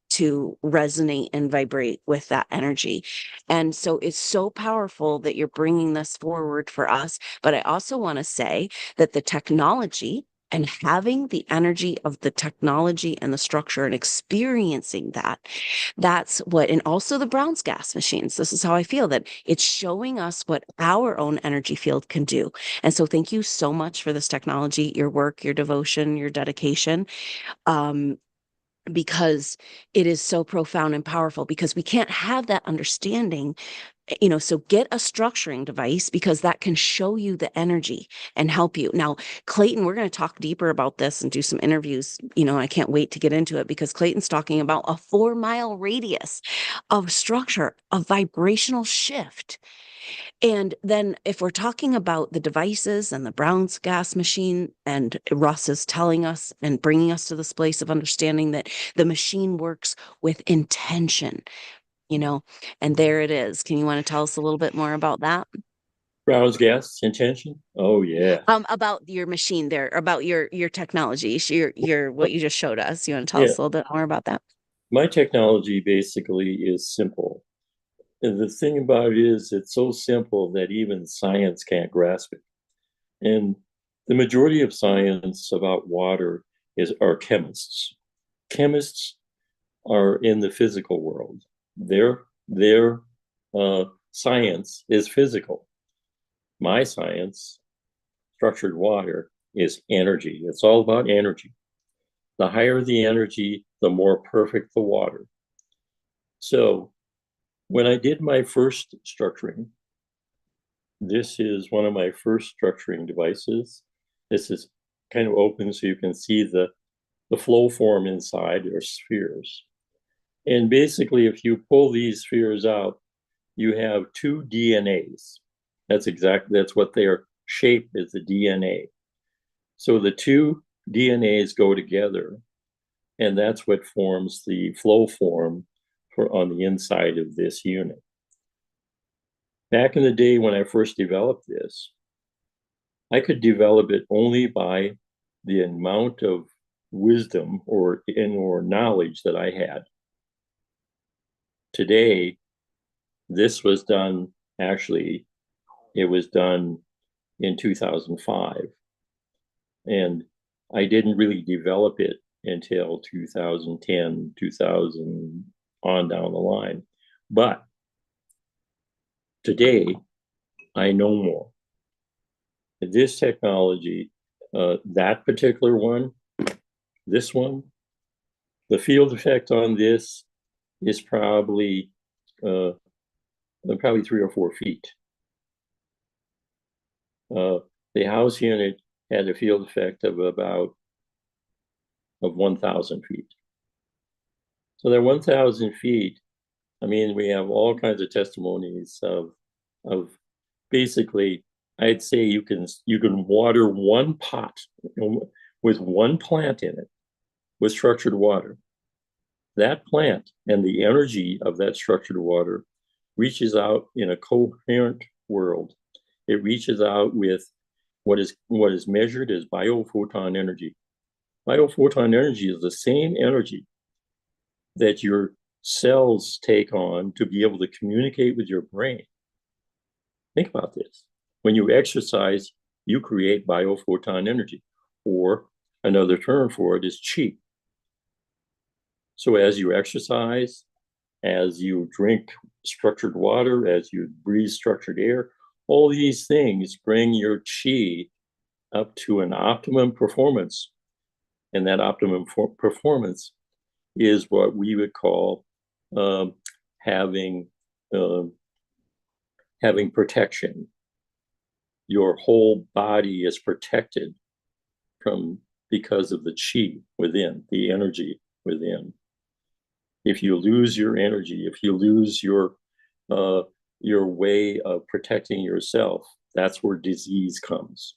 to resonate and vibrate with that energy. And so it's so powerful that you're bringing this forward for us. But I also want to say that the technology and having the energy of the technology and the structure and experiencing that's what, and also the Brown's gas machines. This is how I feel, that it's showing us what our own energy field can do. And so thank you so much for this technology, your work, your devotion, your dedication. Because it is so profound and powerful, because we can't have that understanding, so get a structuring device, because that can show you the energy and help you. Now, Clayton, we're going to talk deeper about this and do some interviews. I can't wait to get into it, because Clayton's talking about a 4-mile radius of structure, a vibrational shift. And then if we're talking about the devices and the Brown's gas machine, and Russ is telling us and bringing us to this place of understanding that the machine works with intention, and there it is. Can you want to tell us a little bit more about that? Brown's gas intention. Oh yeah. About your machine there, about your technology, your what you just showed us. You want to tell us a little bit more about that? My technology basically is simple. And the thing about it is, it's so simple that even science can't grasp it. And the majority of science about water are chemists. Chemists are in the physical world. Their science is physical. My science, structured water, is energy. It's all about energy. The higher the energy, the more perfect the water. So when I did my first structuring, this is one of my first structuring devices. This is kind of open so you can see the flow form inside, or spheres. And basically, if you pull these spheres out, you have 2 DNAs. That's what their shape is, the DNA. So the 2 DNAs go together, and that's what forms the flow form on the inside of this unit. Back in the day when I first developed this, I could develop it only by the amount of wisdom or knowledge that I had. Today, this was done, actually, it was done in 2005. And I didn't really develop it until 2010, 2000, on down the line. But today, I know more. This technology, that particular one, this one, the field effect on this is probably 3 or 4 feet. The house unit had a field effect of 1,000 feet. So that 1,000 feet, I mean, we have all kinds of testimonies of basically, I'd say you can water one pot with one plant in it with structured water. That plant and the energy of that structured water reaches out in a coherent world. It reaches out with what is measured as biophoton energy. Biophoton energy is the same energy that your cells take on to be able to communicate with your brain. Think about this. When you exercise, you create biophoton energy, or another term for it is chi. So as you exercise, as you drink structured water, as you breathe structured air, all these things bring your chi up to an optimum performance. And that optimum performance is what we would call having protection. Your whole body is protected because of the chi within, the energy within. If you lose your energy, if you lose your way of protecting yourself, that's where disease comes.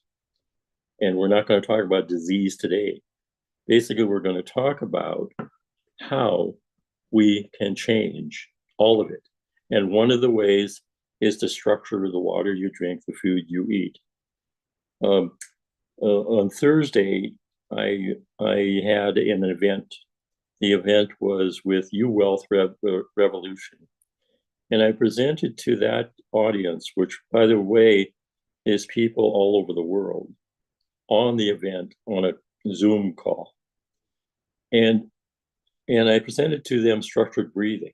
And we're not going to talk about disease today. basically we're going to talk about how we can change all of it. And one of the ways is to structure the water you drink, the food you eat. On Thursday, I had an event. The event was with U Wealth Revolution. And I presented to that audience, which, by the way, is people all over the world, on the event on a Zoom call. And I presented to them structured breathing.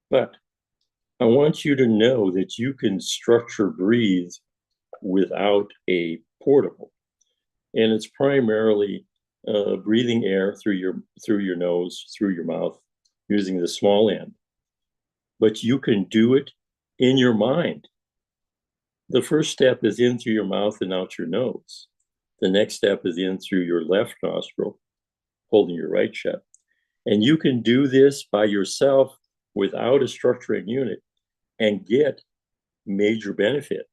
But I want you to know that you can structure breathe without a portable. And it's primarily breathing air through your nose, through your mouth, using the small end. But you can do it in your mind. The first step is in through your mouth and out your nose. The next step is in through your left nostril, holding your right shut. And you can do this by yourself without a structuring unit and get major benefit.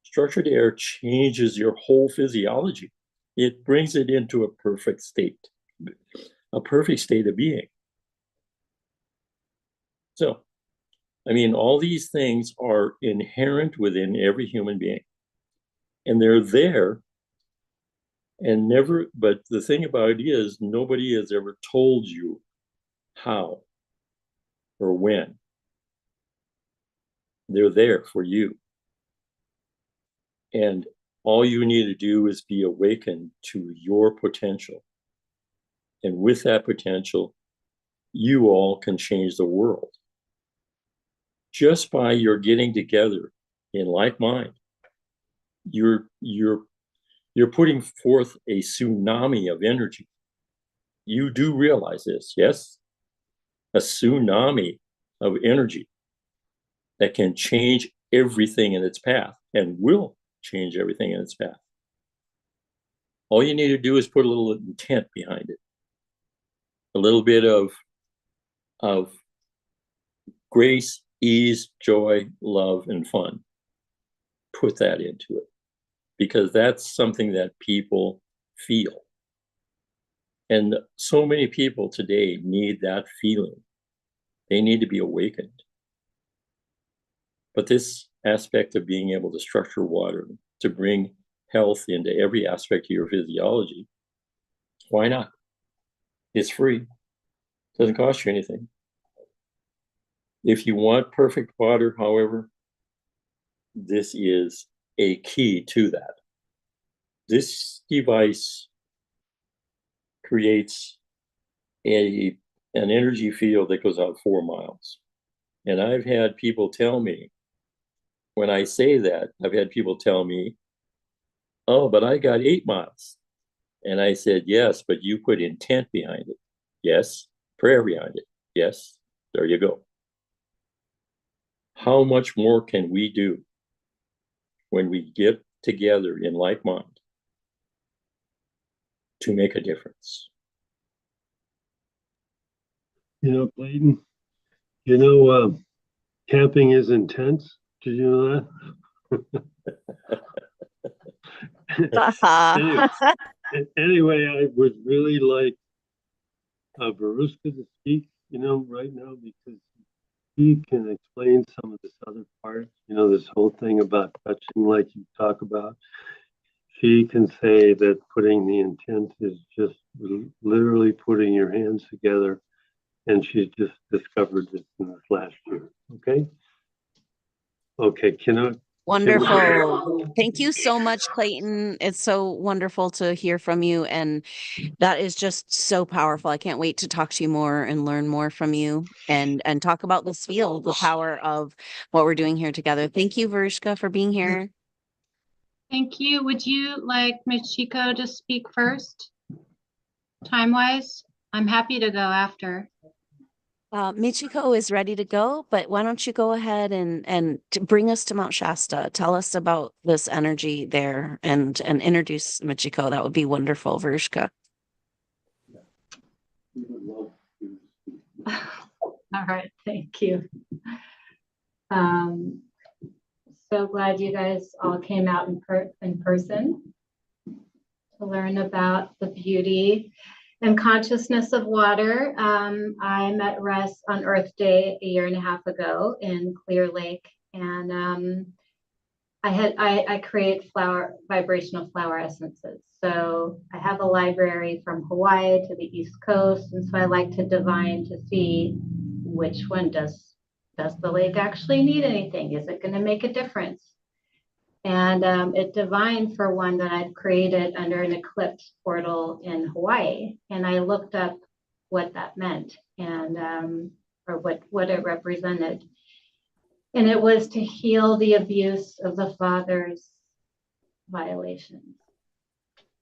Structured air changes your whole physiology. It brings it into a perfect state of being. So, I mean, all these things are inherent within every human being. And they're there and never, but the thing about it is nobody has ever told you how or when. They're there for you. And all you need to do is be awakened to your potential. And with that potential, you all can change the world. Just by your getting together in like mind, you're putting forth a tsunami of energy. You do realize this, yes? A tsunami of energy that can change everything in its path and will change everything in its path. All you need to do is put a little intent behind it. A little bit of grace, ease, joy, love, and fun. Put that into it, because that's something that people feel. And so many people today need that feeling. They need to be awakened. But this aspect of being able to structure water, to bring health into every aspect of your physiology, why not? It's free. Doesn't cost you anything. If you want perfect water, however, this is a key to that. This device creates an energy field that goes out 4 miles. And I've had people tell me, when I say that, I've had people tell me, oh, but I got 8 miles. And I said, yes, but you put intent behind it. Yes. Prayer behind it. Yes. There you go. How much more can we do when we get together in like mind to make a difference? You know, Clayton, camping is intense. Did you know that? Anyway, I would really like Verushka to speak, right now, because he can explain some of this other part, this whole thing about touching, like you talk about. She can say that putting the intent is just literally putting your hands together, and she's just discovered this in this last year. Okay, Wonderful. Thank you so much, Clayton. It's so wonderful to hear from you. And that is just so powerful. I can't wait to talk to you more and learn more from you and talk about this field, the power of what we're doing here together. Thank you, Verushka, for being here. Thank you. Would you like Michiko to speak first, time-wise? I'm happy to go after. Michiko is ready to go, but why don't you go ahead and bring us to Mount Shasta? Tell us about this energy there and introduce Michiko. That would be wonderful, Verushka. All right, thank you. So glad you guys all came out in person. to learn about the beauty and consciousness of water. I met Russ on Earth Day 1.5 years ago in Clear Lake, and I create vibrational flower essences. So I have a library from Hawaii to the East Coast, and so I like to divine to see which one does the lake actually need anything? Is it going to make a difference? And it divined for one that I've created under an eclipse portal in Hawaii, and I looked up what that meant and or what it represented. And it was to heal the abuse of the father's violations.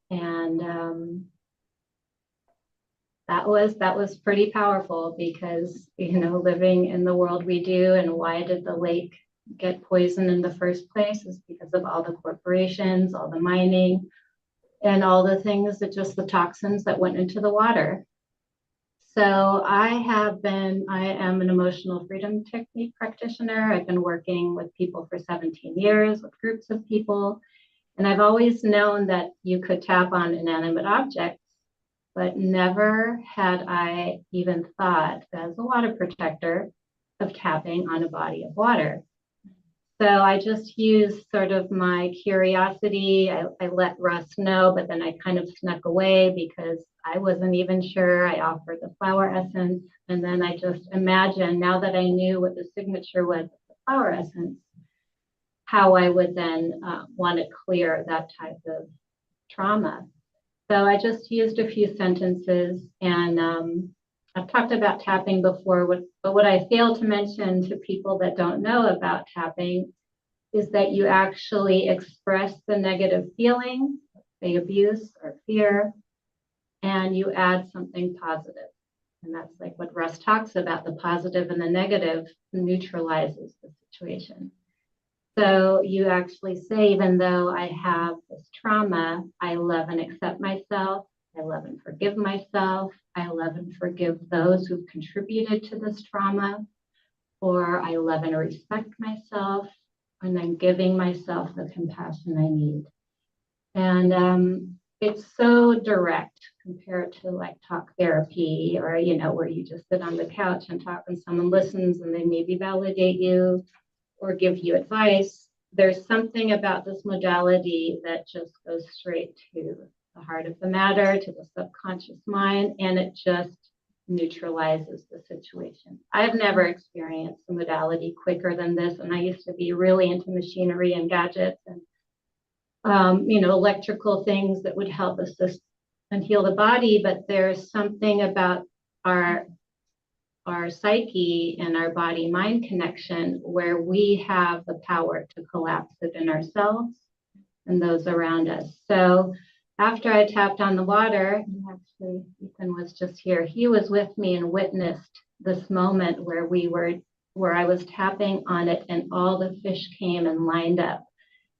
And that was pretty powerful because, you know, living in the world we do, and why did the lake get poisoned in the first place is because of all the corporations, all the mining, and all the things that just the toxins that went into the water. So I am an emotional freedom technique practitioner. I've been working with people for 17 years, with groups of people. And I've always known that you could tap on inanimate objects, but never had I even thought, as a water protector, of tapping on a body of water. So I just used sort of my curiosity. I let Russ know, but then I kind of snuck away because I wasn't even sure. I offered the flower essence. And then I just imagined, now that I knew what the signature was of the flower essence, how I would then want to clear that type of trauma. So I just used a few sentences, and I've talked about tapping before, but what I failed to mention to people that don't know about tapping is that you actually express the negative feeling, say abuse or fear, and you add something positive. And that's like what Russ talks about, the positive and the negative neutralizes the situation. So you actually say, even though I have this trauma, I love and accept myself. I love and forgive myself. I love and forgive those who've contributed to this trauma. Or I love and respect myself. And I'm giving myself the compassion I need. And it's so direct compared to like talk therapy, or, you know, where you just sit on the couch and talk and someone listens and they maybe validate you or give you advice. There's something about this modality that just goes straight to the heart of the matter, to the subconscious mind, and it just neutralizes the situation. I've never experienced a modality quicker than this, and I used to be really into machinery and gadgets and you know, electrical things that would help assist and heal the body, but there's something about our psyche and our body-mind connection where we have the power to collapse it in ourselves and those around us. So after I tapped on the water, and actually Ethan was just here, he was with me and witnessed this moment where I was tapping on it and all the fish came and lined up.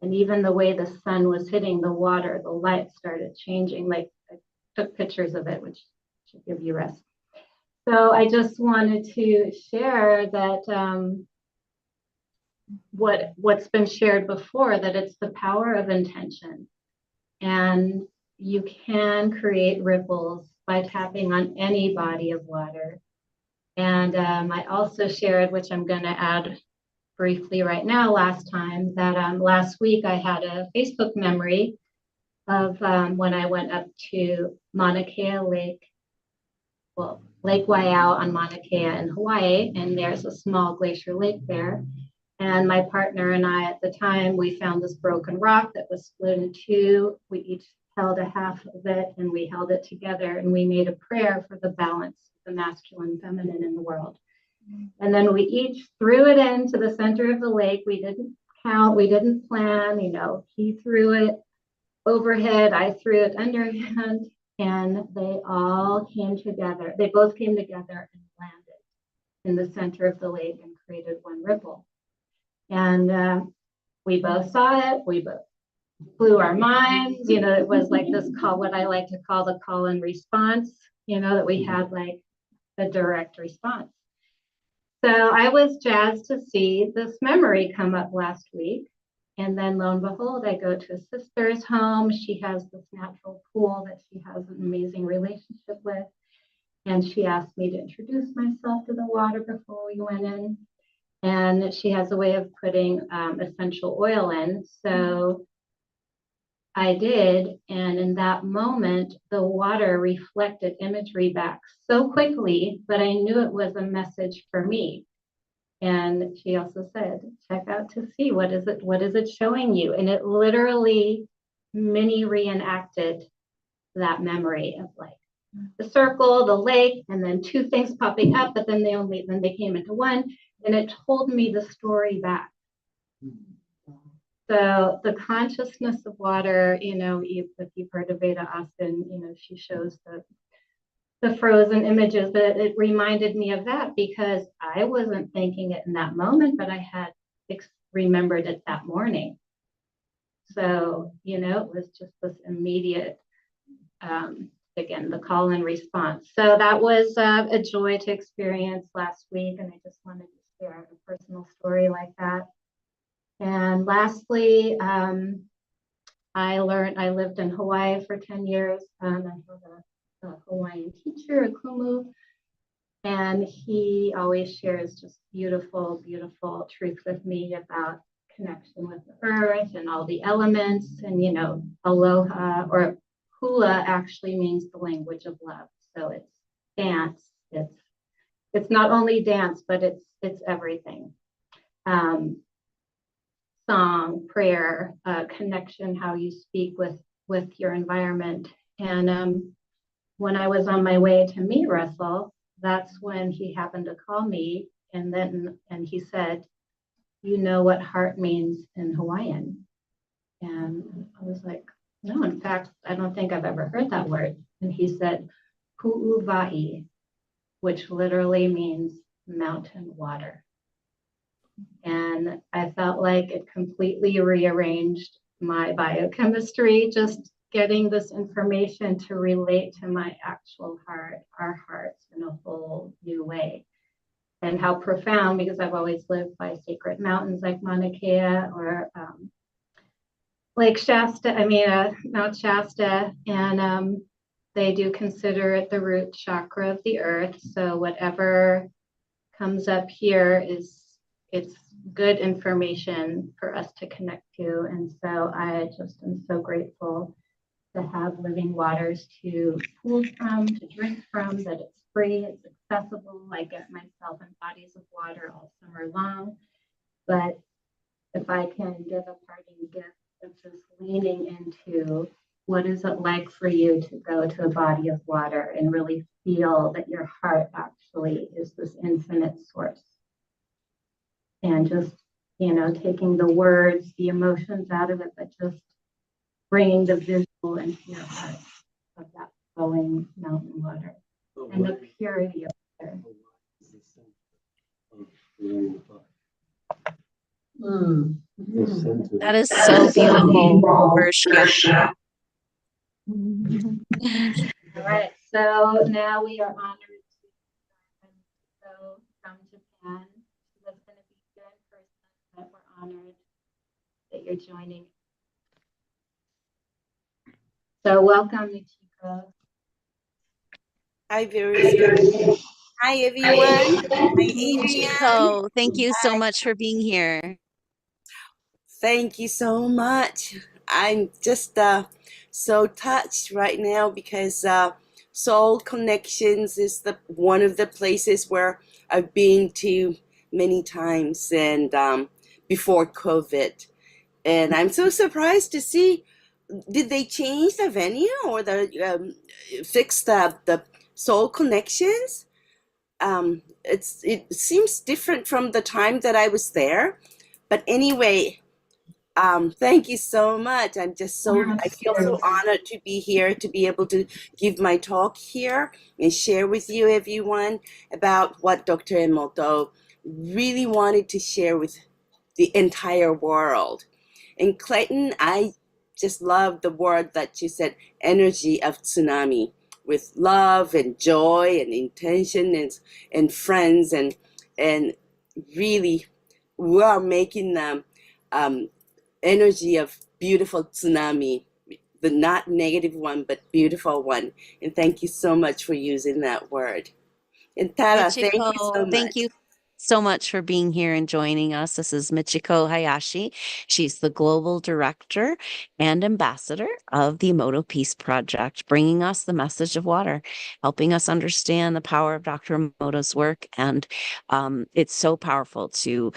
And even the way the sun was hitting the water, the light started changing. Like, I took pictures of it, which should give you rest. So I just wanted to share that what's been shared before, that it's the power of intention. And you can create ripples by tapping on any body of water. And I also shared, which I'm going to add briefly right now, last time, that last week I had a Facebook memory of when I went up to Mauna Kea Lake, well, Lake Waiau on Mauna Kea in Hawaii, and there's a small glacier lake there. And my partner and I, at the time, we found this broken rock that was split in two. We each held a half of it, and we held it together, and we made a prayer for the balance of the masculine and feminine in the world. And then we each threw it into the center of the lake. We didn't count, we didn't plan, you know, he threw it overhead, I threw it underhand, and they all came together. They both came together and landed in the center of the lake and created one ripple. And we both saw it, we both blew our minds, you know, it was like this call, what I like to call the call and response, you know, that we had like a direct response. So I was jazzed to see this memory come up last week. And then lo and behold, I go to a sister's home. She has this natural pool that she has an amazing relationship with. And she asked me to introduce myself to the water before we went in. And she has a way of putting essential oil in. So I did. And in that moment, the water reflected imagery back so quickly, but I knew it was a message for me. And she also said, check out to see what is it showing you? And it literally mini reenacted that memory of like the circle, the lake, and then two things popping up, but then they came into one, and it told me the story back. So the consciousness of water, if you've heard of Veda Austin, she shows the frozen images, but it reminded me of that because I wasn't thinking it in that moment, but I had remembered it that morning. So, it was just this immediate, again, the call and response. So that was a joy to experience last week. And I just wanted to share a personal story like that. And lastly, I lived in Hawaii for 10 years. I have a Hawaiian teacher, a kumu, and he always shares just beautiful, beautiful truth with me about connection with the earth and all the elements. And, aloha or hula actually means the language of love. So it's dance. It's not only dance, but it's everything. Song, prayer, connection, how you speak with your environment. And when I was on my way to meet Russell, that's when he happened to call me, and he said, "You know what heart means in Hawaiian?" And I was like, "No, in fact, I don't think I've ever heard that word." And he said, "Pu'uwa'i," which literally means mountain water. And I felt like it completely rearranged my biochemistry, just getting this information to relate to my actual heart, our hearts in a whole new way. And how profound, because I've always lived by sacred mountains like Mauna Kea or Lake Shasta, Mount Shasta, and they do consider it the root chakra of the earth. So whatever comes up here it's good information for us to connect to. And so I just am so grateful to have living waters to pool from, to drink from, that it's free, it's accessible. I get myself in bodies of water all summer long. But if I can give a parting gift of just leaning into what is it like for you to go to a body of water and really feel that your heart actually is this infinite source. And just, taking the words, the emotions out of it, but just bringing the visual into your heart of that flowing mountain water and the purity of it. That is so beautiful, Verushka. All right, so now we are honored to from Japan. She was going to be here in person, but we're honored that you're joining. So welcome, Michiko. Hi, Verushka. Hi, everyone. Hi, Adrian. Michiko, thank you so much for being here. Thank you so much. I'm just so touched right now because Soul Connections is one of the places where I've been to many times and before COVID. And I'm so surprised to see, did they change the venue or fix the Soul Connections? It seems different from the time that I was there. But anyway, thank you so much. I feel so honored to be here, to be able to give my talk here and share with you everyone about what Dr. Emoto really wanted to share with the entire world. And Clayton, I just love the word that you said, energy of tsunami, with love and joy and intention and friends and really we are making energy of beautiful tsunami, the not negative one, but beautiful one. And thank you so much for using that word. And Tara, thank you so Michiko, thank much. you so much for being here and joining us. This is Michiko Hayashi. She's the global director and ambassador of the Emoto Peace Project, bringing us the message of water, helping us understand the power of Dr. Emoto's work. And it's so powerful to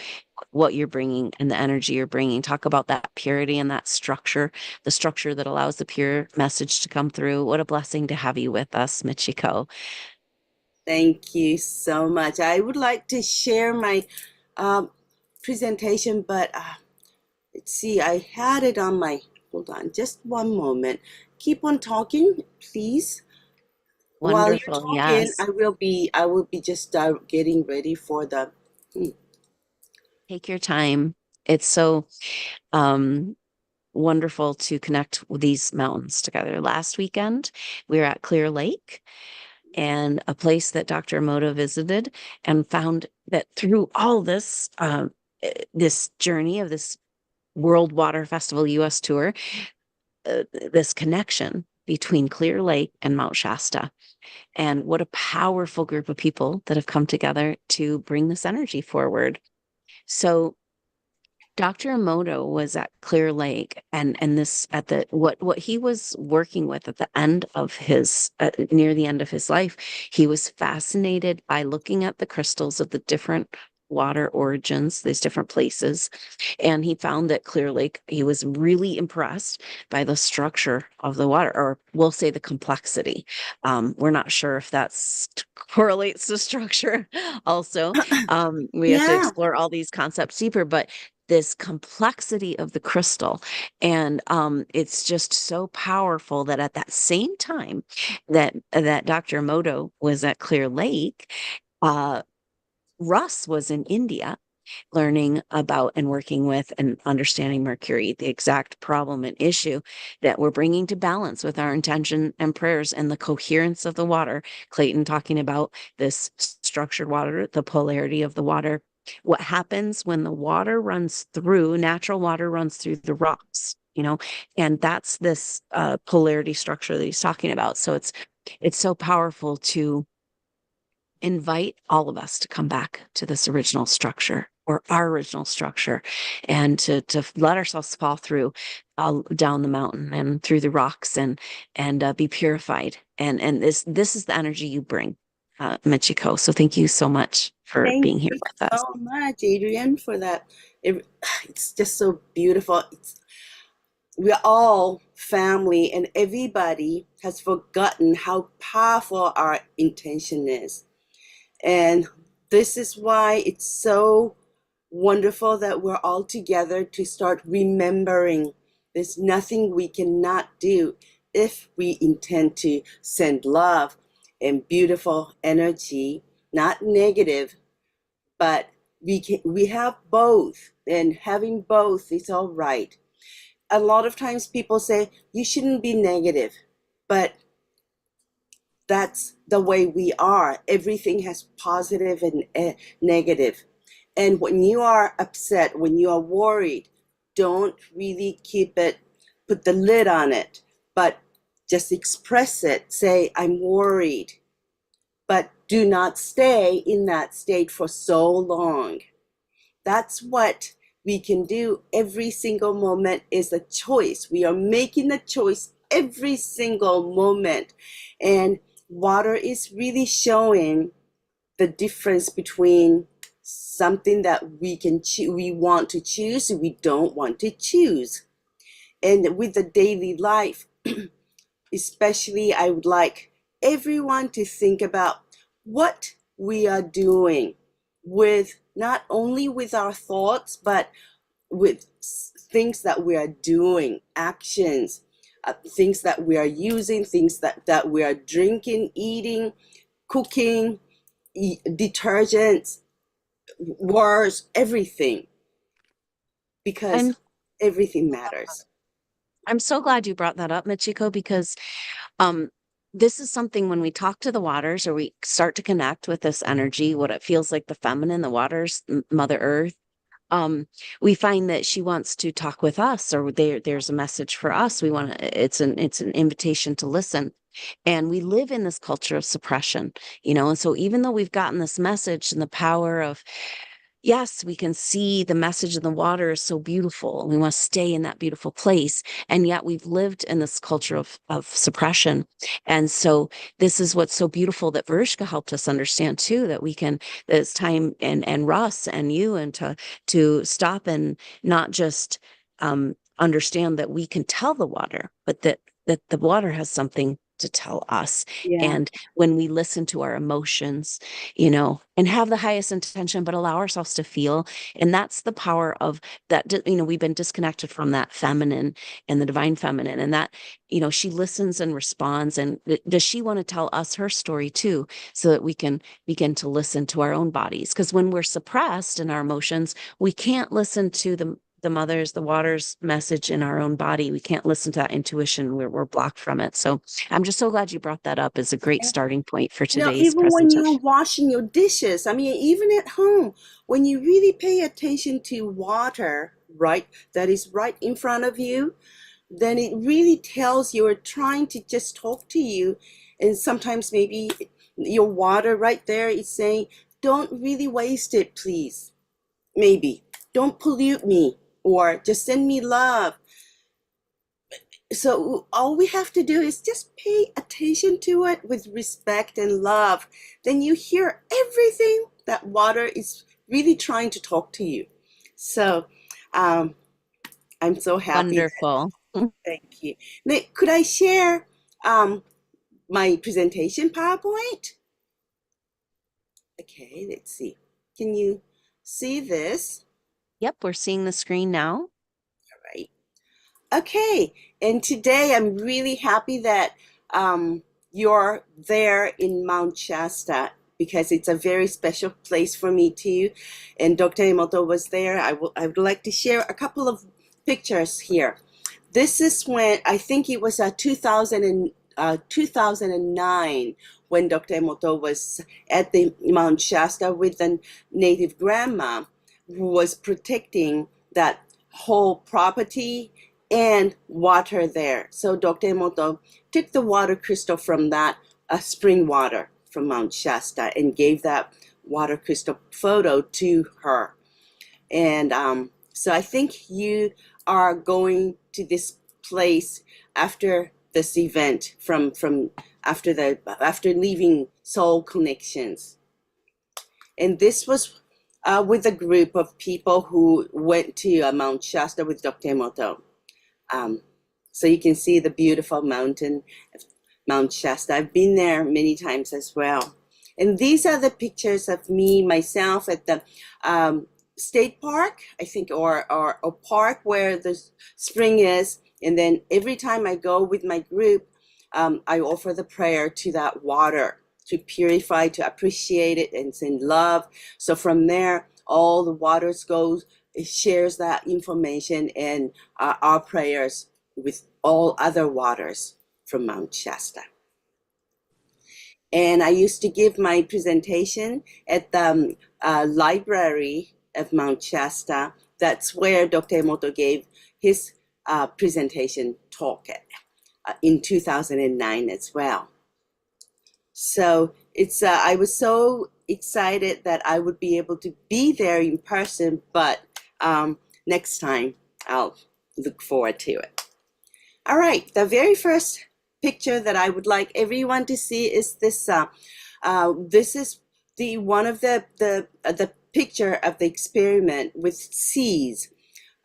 what you're bringing and the energy you're bringing. Talk about that purity and that structure, the structure that allows the pure message to come through. What a blessing to have you with us, Michiko. Thank you so much. I would like to share my presentation, but let's see, I had it on my, hold on, just one moment. Keep on talking, please. While you're Wonderful. talking, Yes. I will be just getting ready for the, Take your time. It's so wonderful to connect with these mountains together. Last weekend, we were at Clear Lake, and a place that Dr. Emoto visited, and found that through all this, this journey of this World Water Festival US tour, this connection between Clear Lake and Mount Shasta. And what a powerful group of people that have come together to bring this energy forward. So Dr. Emoto was at Clear Lake, and this at the what he was working with at the end of his near the end of his life. He was fascinated by looking at the crystals of the different water origins, these different places, and he found that Clear Lake, he was really impressed by the structure of the water, or we'll say the complexity. We're not sure if that's correlates to structure. Also, we have to yeah, explore all these concepts deeper, but this complexity of the crystal. And it's just so powerful that at that same time that Dr. Emoto was at Clear Lake, Russ was in India learning about and working with and understanding Mercury, the exact problem and issue that we're bringing to balance with our intention and prayers and the coherence of the water. Clayton talking about this structured water, the polarity of the water. What happens when the water runs through, natural water runs through the rocks, and that's this polarity structure that he's talking about. So it's so powerful to invite all of us to come back to this original structure, or our original structure, and to let ourselves fall through down the mountain and through the rocks, and be purified. And this is the energy you bring, Michiko. So thank you so much for thank being here you with us. so much, Adrian, for that. It's just so beautiful. We're all family, and everybody has forgotten how powerful our intention is. And this is why it's so wonderful that we're all together to start remembering there's nothing we cannot do if we intend to send love and beautiful energy, not negative, but we have both, and having both is all right. A lot of times people say you shouldn't be negative, but that's the way we are. Everything has positive and negative. And when you are upset, when you are worried, don't really put the lid on it, but just express it. Say, I'm worried, but do not stay in that state for so long. That's what we can do. Every single moment is a choice. We are making a choice every single moment. And water is really showing the difference between something that we want to choose, we don't want to choose. And with the daily life, especially, I would like everyone to think about what we are doing with not only with our thoughts, but with things that we are doing, actions, things that we are using, things that we are drinking, eating, cooking, detergents, words, everything, because I'm everything matters. I'm so glad you brought that up, Michiko, because um this is something when we talk to the waters, or we start to connect with this energy, what it feels like, the feminine, the waters, Mother Earth, we find that she wants to talk with us, or there's a message for us. We want to, it's an invitation to listen. And we live in this culture of suppression, and so even though we've gotten this message and the power of, yes, we can see the message in the water is so beautiful. We want to stay in that beautiful place. And yet we've lived in this culture of suppression. And so this is what's so beautiful that Verushka helped us understand too, that we can, that it's time, and Russ and you, and to stop and not just understand that we can tell the water, but that the water has something to tell us. Yeah. And when we listen to our emotions, and have the highest intention, but allow ourselves to feel. And that's the power of that. We've been disconnected from that feminine and the divine feminine, and that, she listens and responds. And does she want to tell us her story too, so that we can begin to listen to our own bodies? Because when we're suppressed in our emotions, we can't listen to the water's message in our own body. We can't listen to that intuition. We're blocked from it. So I'm just so glad you brought that up as a great starting point for today's even when you're presentation. washing your dishes, I mean, even at home, when you really pay attention to water, right, that is right in front of you, then it really tells you're trying to just talk to you. And sometimes maybe your water right there is saying, don't really waste it, please. Maybe. Don't pollute me, or just send me love. So all we have to do is just pay attention to it with respect and love. Then you hear everything that water is really trying to talk to you. So I'm so happy. Wonderful. Thank you. Now, could I share my presentation PowerPoint? Okay, let's see. Can you see this? Yep, we're seeing the screen now. All right. Okay, and today I'm really happy that you're there in Mount Shasta, because it's a very special place for me too. And Dr. Emoto was there. I would like to share a couple of pictures here. This is when, I think it was 2009, when Dr. Emoto was at the Mount Shasta with a native grandma who was protecting that whole property and water there. So Dr. Emoto took the water crystal from that spring water from Mount Shasta and gave that water crystal photo to her. And so I think you are going to this place after this event, from after leaving Soul Connections. And this was with a group of people who went to Mount Shasta with Dr. Emoto. So you can see the beautiful mountain, Mount Shasta. I've been there many times as well. And these are the pictures of me, myself, at the state park, I think, or a park where the spring is. And then every time I go with my group, I offer the prayer to that water, to purify, to appreciate it, and send love. So from there, all the waters goes, it shares that information and our prayers with all other waters from Mount Shasta. And I used to give my presentation at the library of Mount Shasta. That's where Dr. Emoto gave his presentation talk at, in 2009 as well. So it's I was so excited that I would be able to be there in person, but next time I'll look forward to it. All right, the very first picture that I would like everyone to see is this. This is the one of the picture of the experiment with seeds.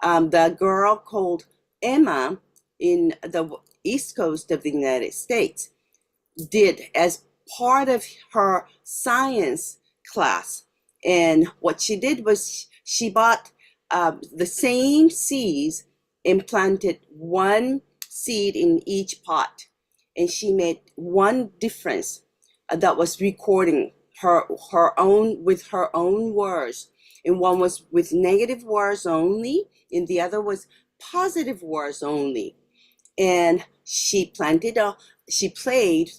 The girl called Emma in the East Coast of the United States did as part of her science class. And what she did was she bought the same seeds and planted one seed in each pot. And she made one difference that was recording her own, with her own words. And one was with negative words only, and the other was positive words only. And she played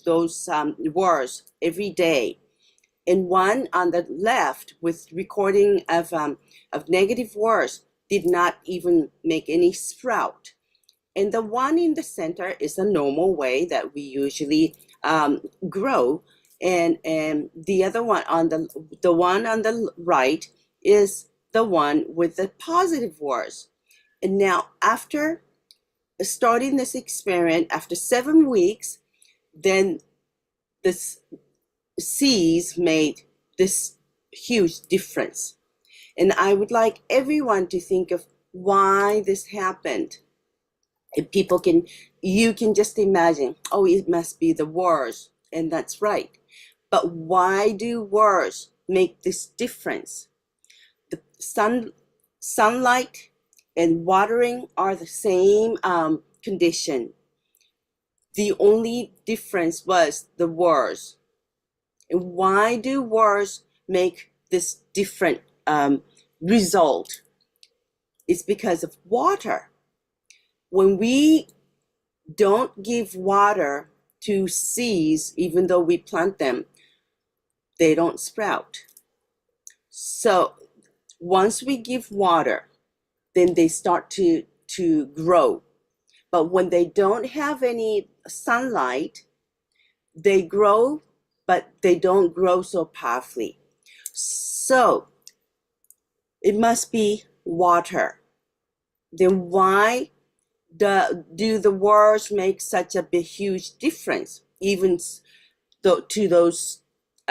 those words every day. and one on the left with recording of negative words did not even make any sprout. And the one in the center is the normal way that we usually grow. And the other one on the one on the right is the one with the positive words. And now after starting this experiment, after 7 weeks, then the seeds made this huge difference. And I would like everyone to think of why this happened. If you can just imagine, oh, it must be the words, and that's right. But why do words make this difference? The sunlight and watering are the same condition. The only difference was the words. And why do words make this different result? It's because of water. When we don't give water to seeds, even though we plant them, they don't sprout. So once we give water, then they start to grow. But when they don't have any sunlight, they grow, but they don't grow so powerfully. So it must be water. Then why do the words make such a big, huge difference, even to those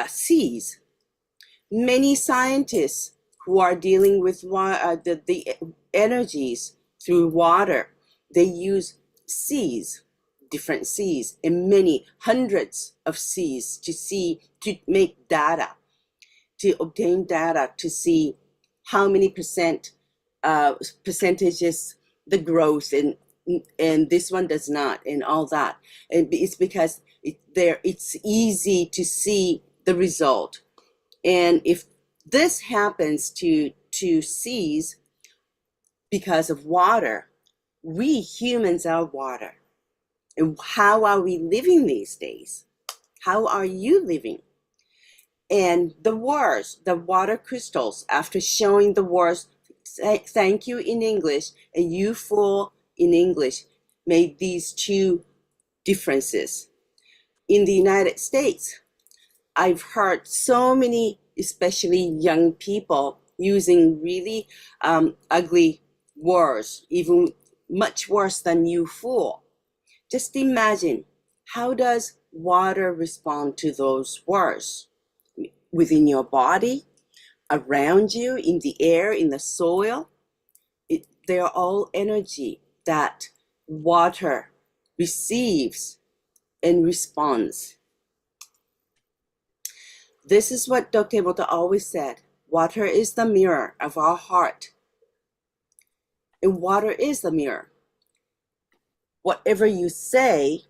seeds? Many scientists who are dealing with the energies through water, they use seeds, different seeds, and many hundreds of seeds to make data, to obtain data to see how many percentages the growth and this one does not, and all that. And it's because it's easy to see the result. And if this happens to seeds because of water, we humans are water. And how are we living these days? How are you living? And the words, the water crystals, after showing the words, thank you in English and you full in English, made these two differences. In the United States, I've heard so many, especially young people, using really ugly words, even much worse than you fool. Just imagine, how does water respond to those words? Within your body, around you, in the air, in the soil, they're all energy that water receives and responds. This is what Dr. Emoto always said. Water is the mirror of our heart. And water is the mirror. Whatever you say,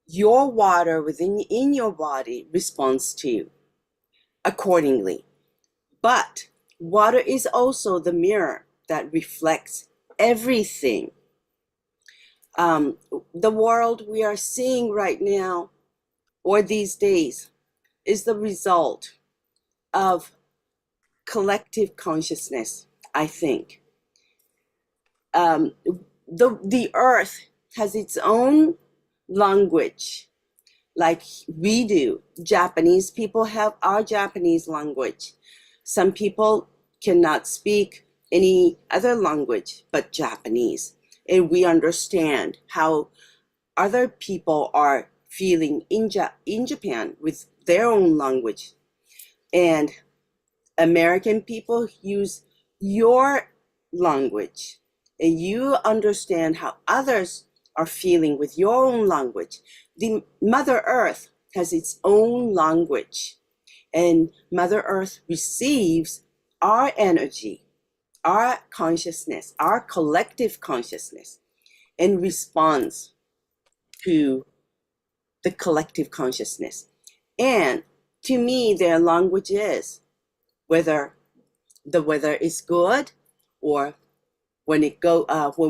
your water in your body responds to accordingly. But water is also the mirror that reflects everything. The world we are seeing right now, or these days, is the result of collective consciousness, I think. The earth has its own language, like we do. Japanese people have our Japanese language. Some people cannot speak any other language but Japanese. And we understand how other people are feeling in Japan with their own language. And American people use your language, and you understand how others are feeling with your own language. The Mother Earth has its own language, and Mother Earth receives our energy, our consciousness, our collective consciousness, and responds to the collective consciousness. And to me, their language is whether the weather is good, or when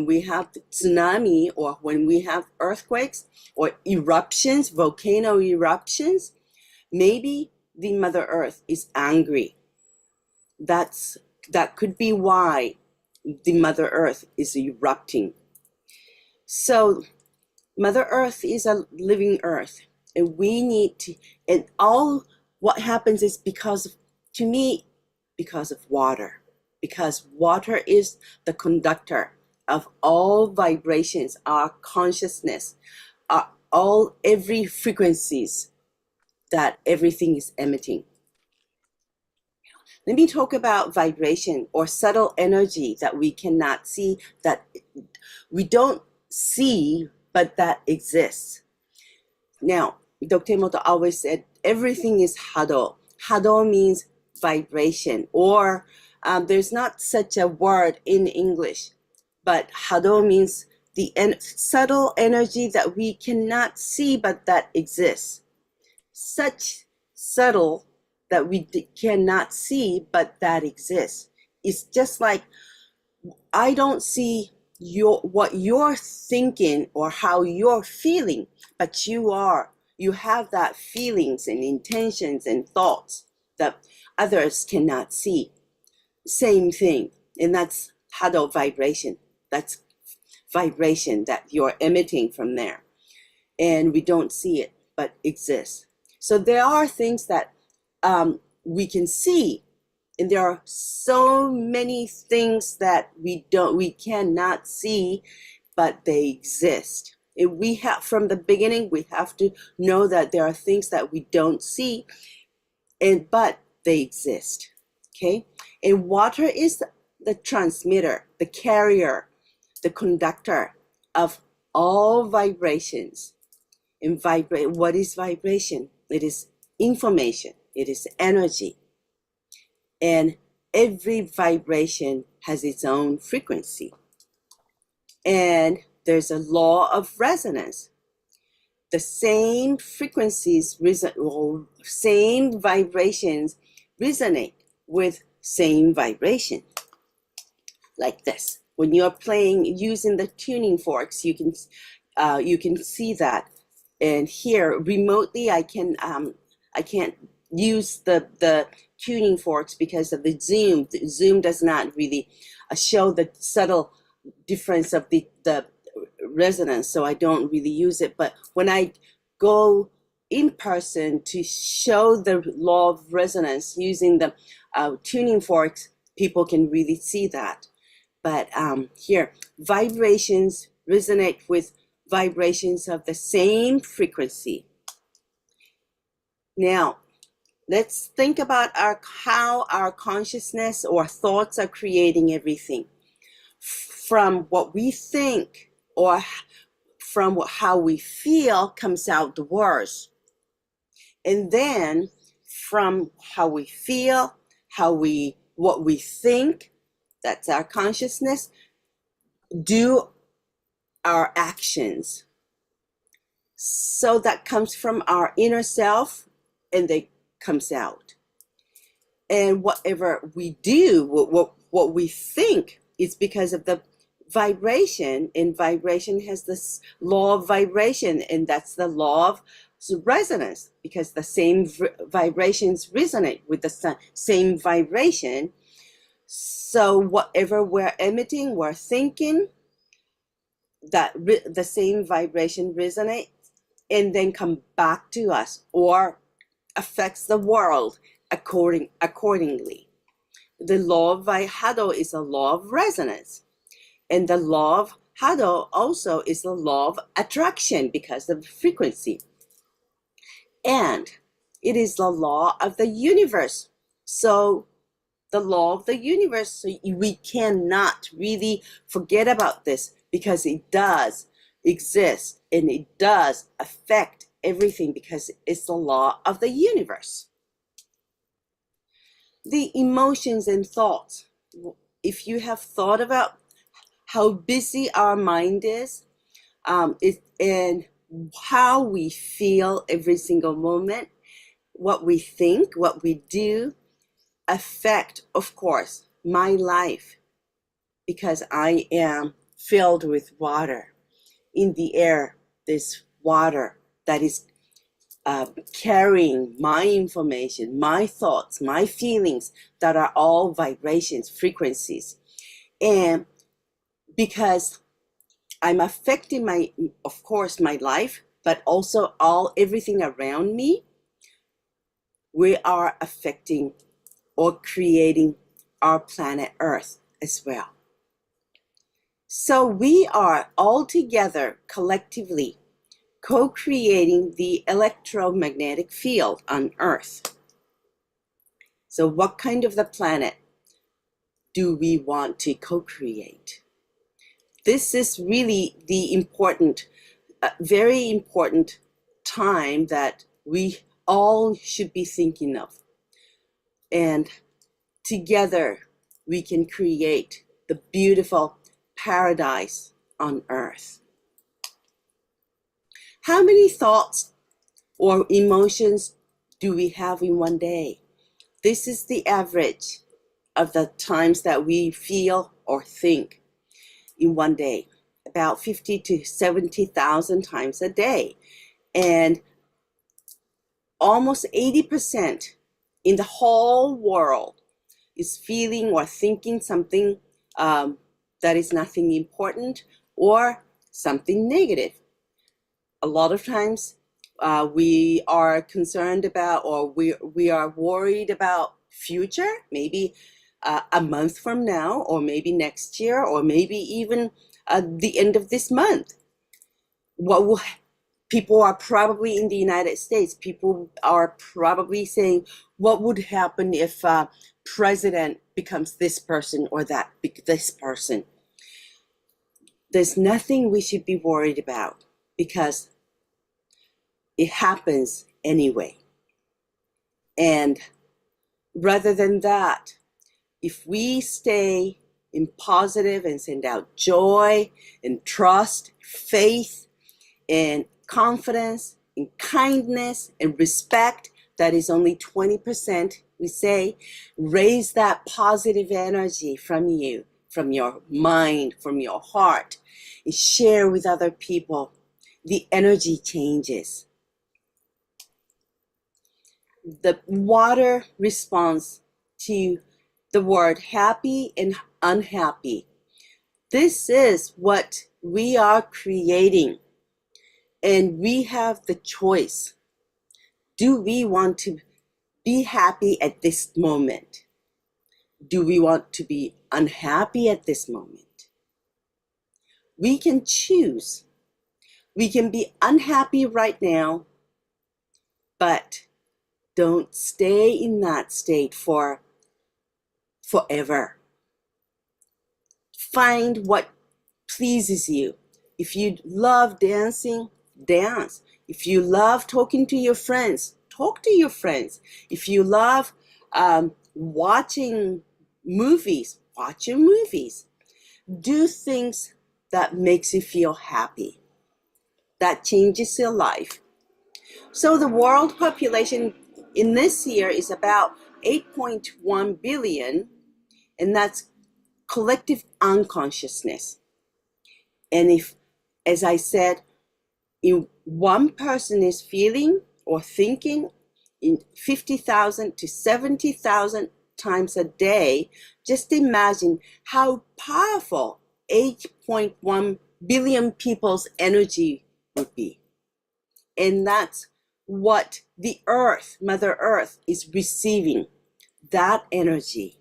we have tsunami, or when we have earthquakes or eruptions, volcano eruptions. Maybe the Mother Earth is angry. That could be why the Mother Earth is erupting. So Mother Earth is a living earth, and we need to, and all what happens is to me, because of water. Because water is the conductor of all vibrations, our consciousness, every frequencies that everything is emitting. Let me talk about vibration or subtle energy that we cannot see, that we don't see, but that exists. Now, Dr. Emoto always said everything is hado. Hado means vibration, or there's not such a word in English, but hado means the subtle energy that we cannot see, but that exists. Such subtle that we cannot see, but that exists. It's just like, I don't see what you're thinking or how you're feeling, but you have that feelings and intentions and thoughts that others cannot see. Same thing, and that's hado vibration. That's vibration that you're emitting from there, and we don't see it, but exists. So there are things that we can see, and there are so many things that we cannot see, but they exist. If we have, from the beginning, we have to know that there are things that we don't see, but they exist. Okay, and water is the transmitter, the carrier, the conductor of all vibrations. And what is vibration? It is information. It is energy. And every vibration has its own frequency. And there's a law of resonance. The same frequencies, same vibrations resonate with same vibration. Like this. When you're playing using the tuning forks, you can see that. And here remotely, I can't use the tuning forks because of the Zoom. The Zoom does not really show the subtle difference of the resonance, so I don't really use it. But when I go in person to show the law of resonance using the tuning forks, people can really see that. But here, vibrations resonate with vibrations of the same frequency. Now, let's think about how our consciousness or thoughts are creating everything. From what we think or from how we feel comes out the words. And then from how we feel, what we think, that's our consciousness, do our actions. So that comes from our inner self, and they comes out. And whatever we do, what we think, is because of the vibration, and vibration has this law of vibration, and that's the law of resonance, because the same vibrations resonate with the same vibration. So whatever we're emitting, we're thinking, that the same vibration resonates and then come back to us or affects the world accordingly. The law of Hado is a law of resonance, and the law of Hado also is the law of attraction because of frequency, and it is the law of the universe. So the law of the universe, so we cannot really forget about this, because it does exist and it does affect everything, because it's the law of the universe. The emotions and thoughts, if you have thought about how busy our mind is, and how we feel every single moment, what we think, what we do, affect, of course, my life, because I am filled with water. In the air, there's water that is carrying my information, my thoughts, my feelings that are all vibrations, frequencies. And because I'm affecting of course, my life, but also everything around me, we are affecting or creating our planet Earth as well. So we are all together collectively co-creating the electromagnetic field on Earth. So what kind of the planet do we want to co-create? This is really the important, very important time that we all should be thinking of. And together we can create the beautiful paradise on Earth. How many thoughts or emotions do we have in one day? This is the average of the times that we feel or think in one day, about 50 to 70,000 times a day. And almost 80% in the whole world is feeling or thinking something that is nothing important or something negative. A lot of times we are concerned about, or we are worried about future, maybe a month from now, or maybe next year, or maybe even the end of this month. People are probably in the United States, people are probably saying, what would happen if president becomes this person or this person? There's nothing we should be worried about because it happens anyway. And rather than that, if we stay in positive and send out joy and trust, faith and confidence and kindness and respect, that is only 20%, we say, raise that positive energy from you, from your mind, from your heart, and share with other people. The energy changes. The water responds to the word happy and unhappy. This is what we are creating, and we have the choice. Do we want to be happy at this moment? Do we want to be unhappy at this moment? We can choose. We can be unhappy right now, but don't stay in that state forever. Find what pleases you. If you love dancing, dance. If you love talking to your friends, talk to your friends. If you love watching movies, watch your movies. Do things that makes you feel happy. That changes your life. So the world population in this year is about 8.1 billion, and that's collective unconsciousness. And if, as I said, if one person is feeling or thinking in 50,000 to 70,000 times a day, just imagine how powerful 8.1 billion people's energy would be. And that's what the earth, Mother Earth, is receiving, that energy.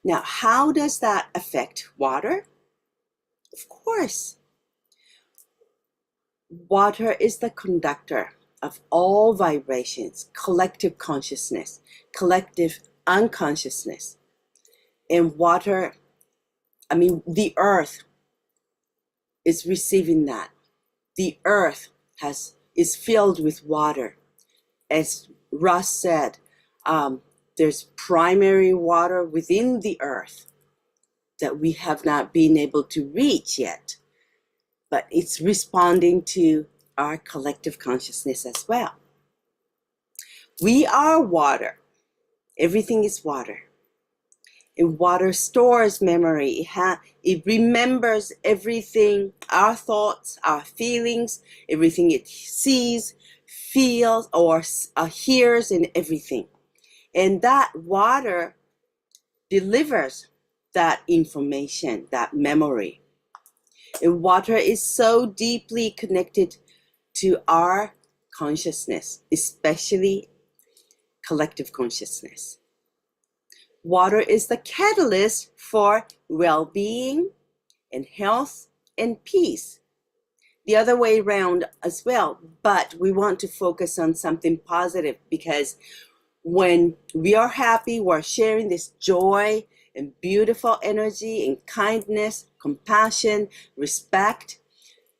Now, how does that affect water? Of course. Water is the conductor of all vibrations, collective consciousness, collective unconsciousness. And water, the earth is receiving that. The earth is filled with water. As Russ said, there's primary water within the earth that we have not been able to reach yet, but it's responding to our collective consciousness as well. We are water. Everything is water. And water stores memory. It remembers everything, our thoughts, our feelings, everything it sees, feels, or hears, and everything. And that water delivers that information, that memory. And water is so deeply connected to our consciousness, especially collective consciousness. Water is the catalyst for well-being and health and peace. The other way around as well, but we want to focus on something positive, because when we are happy, we're sharing this joy and beautiful energy and kindness, compassion, respect.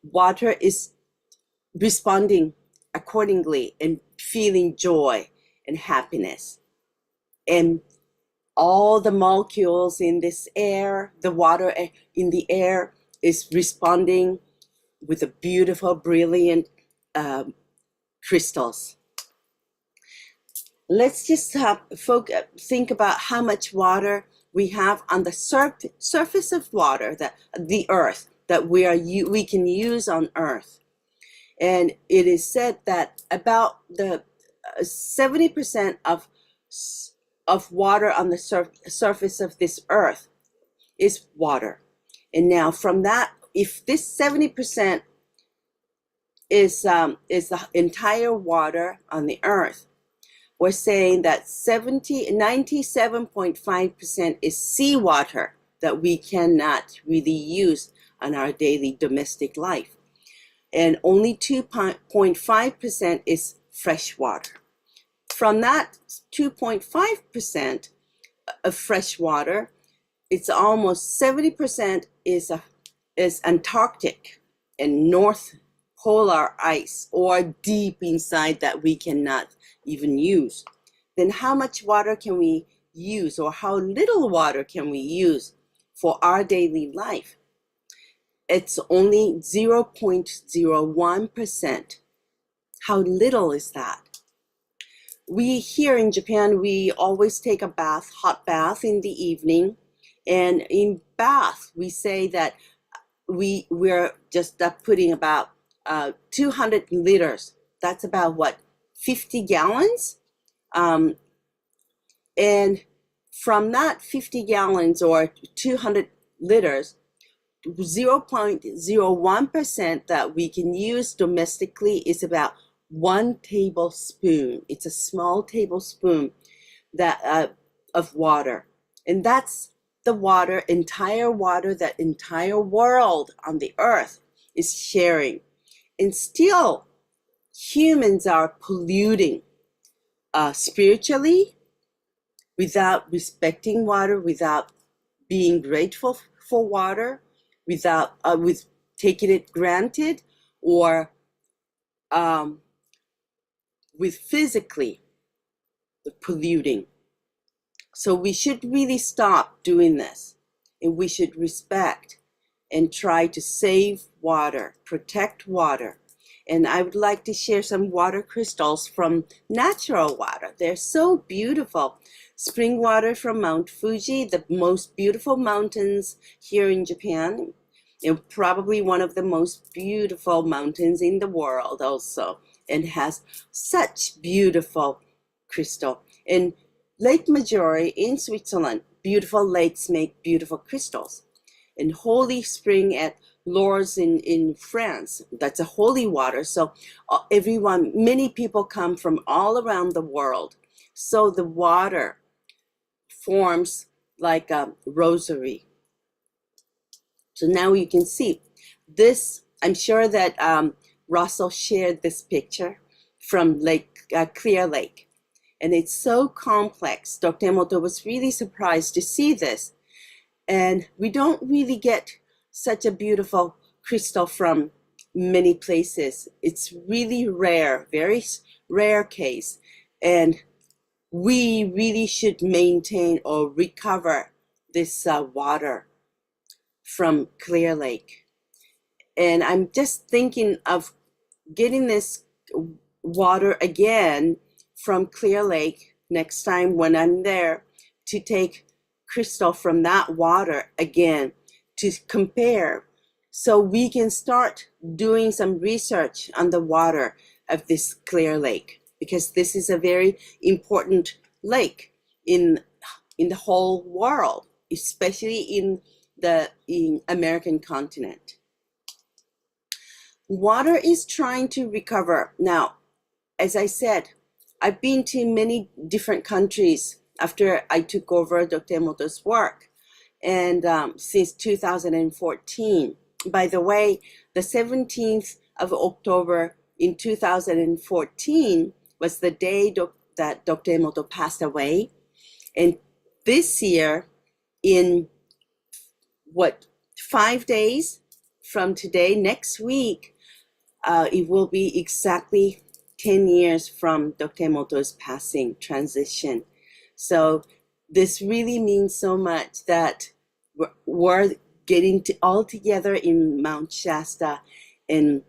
Water is responding accordingly and feeling joy and happiness. And all the molecules in this air, the water in the air, is responding with a beautiful, brilliant crystals. Let's just think about how much water we have on the surface of water, the earth, that we can use on earth. And it is said that about the 70% of water on the surface of this earth is water. And now from that, if this 70% is the entire water on the earth, we're saying that 97.5% is seawater that we cannot really use on our daily domestic life. And only 2.5% is fresh water. From that 2.5% of fresh water, it's almost 70% is Antarctic and North Polar ice, or deep inside that we cannot even use. Then how much water can we use, or how little water can we use for our daily life? It's only 0.01%. How little is that? We here in Japan, we always take a hot bath in the evening. And in bath, we say that we're just putting about 200 liters. That's about what, 50 gallons? And from that 50 gallons or 200 liters, 0.01% that we can use domestically is about 1 tablespoon. It's a small tablespoon of water. And that's the entire water that entire world on the earth is sharing. And still, humans are polluting spiritually, without respecting water, without being grateful for water, without with taking it granted, or with physically polluting. So we should really stop doing this, and we should respect and try to save water, protect water. And I would like to share some water crystals from natural water. They're so beautiful. Spring water from Mount Fuji, the most beautiful mountains here in Japan, and probably one of the most beautiful mountains in the world also, and has such beautiful crystal. And Lake Maggiore in Switzerland, beautiful lakes make beautiful crystals. And holy spring at Lourdes in France, that's a holy water. So many people come from all around the world. So the water forms like a rosary. So now you can see this. I'm sure that Russell shared this picture from Clear Lake. And it's so complex. Dr. Emoto was really surprised to see this. And we don't really get such a beautiful crystal from many places. It's really rare, very rare case. And we really should maintain or recover this water from Clear Lake. And I'm just thinking of getting this water again from Clear Lake next time when I'm there, to take crystal from that water again to compare, so we can start doing some research on the water of this clear lake, because this is a very important lake in the whole world, especially in the American continent. Water is trying to recover. Now, as I said, I've been to many different countries after I took over Dr. Emoto's work, and since 2014. By the way, the 17th of October in 2014 was the day that Dr. Emoto passed away. And this year, in 5 days from today, next week, it will be exactly 10 years from Dr. Emoto's passing, transition. So this really means so much that we're getting all together in Mount Shasta and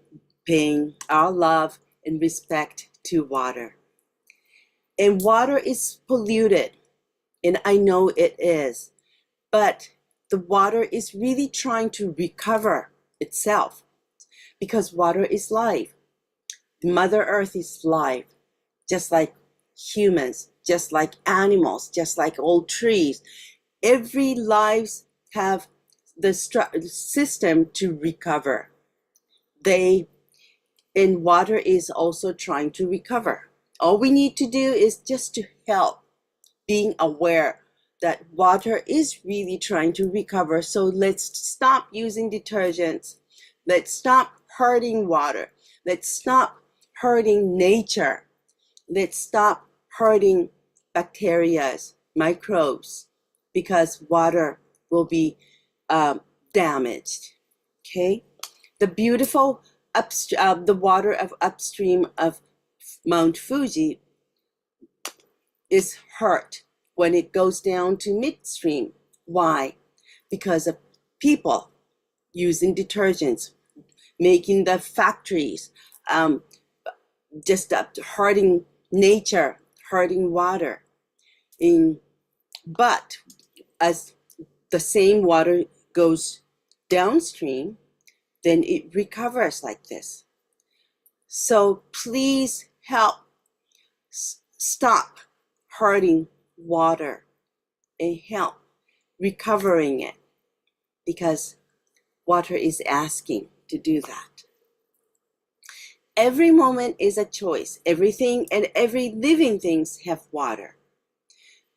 paying our love and respect to water. And water is polluted, and I know it is, but the water is really trying to recover itself, because water is life. Mother Earth is life, just like humans, just like animals, just like old trees. Every lives have the system to recover. And water is also trying to recover. All we need to do is just to help, being aware that water is really trying to recover. So let's stop using detergents. Let's stop hurting water. Let's stop hurting nature. Let's stop hurting bacteria, microbes, because water will be damaged. Okay, the beautiful the water of upstream of Mount Fuji is hurt when it goes down to midstream. Why? Because of people using detergents, making the factories, just hurting nature, hurting water. But as the same water goes downstream, then it recovers like this. So please help stop hurting water and help recovering it, because water is asking to do that. Every moment is a choice. Everything and every living things have water.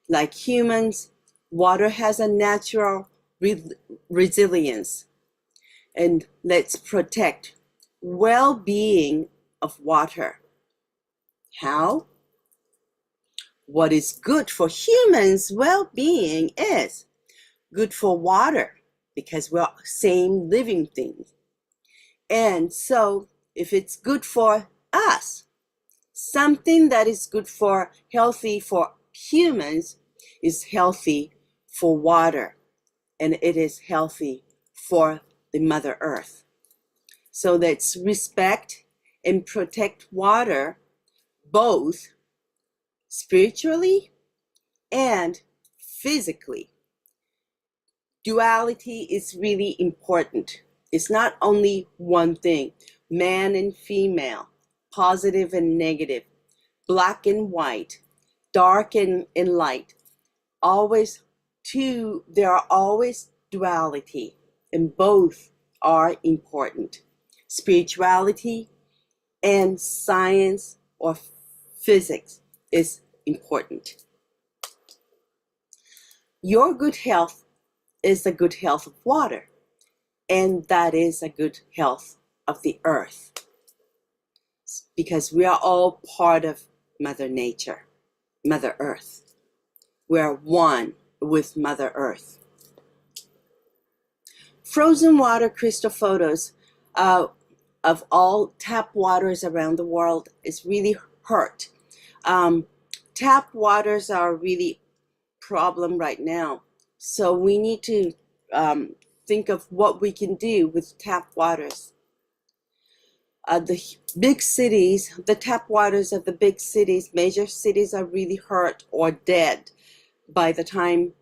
Like humans, water has a natural resilience. And let's protect well-being of water. How? What is good for humans' well-being is good for water, because we're same living things. And so if it's good for us, something that is good for healthy for humans is healthy for water, and it is healthy for the Mother Earth. So let's respect and protect water, both spiritually and physically. Duality is really important. It's not only one thing, man and female, positive and negative, black and white, dark and light. There are always duality, and both are important. Spirituality and science or physics is important. Your good health is the good health of water, and that is a good health of the earth, because we are all part of Mother Nature, Mother Earth. We are one with Mother Earth. Frozen water crystal photos of all tap waters around the world is really hurt. Tap waters are really problem right now. So we need to think of what we can do with tap waters. The big cities, the tap waters of the big cities, major cities, are really hurt or dead by the time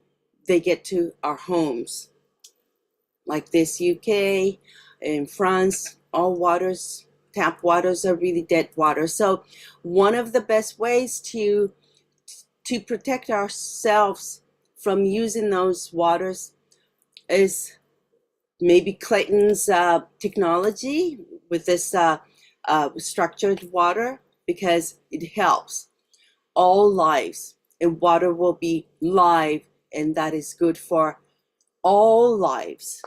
they get to our homes. Like this UK, in France, all waters, tap waters are really dead water. So one of the best ways to protect ourselves from using those waters is maybe Clayton's technology with this structured water, because it helps all lives, and water will be live, and that is good for all lives.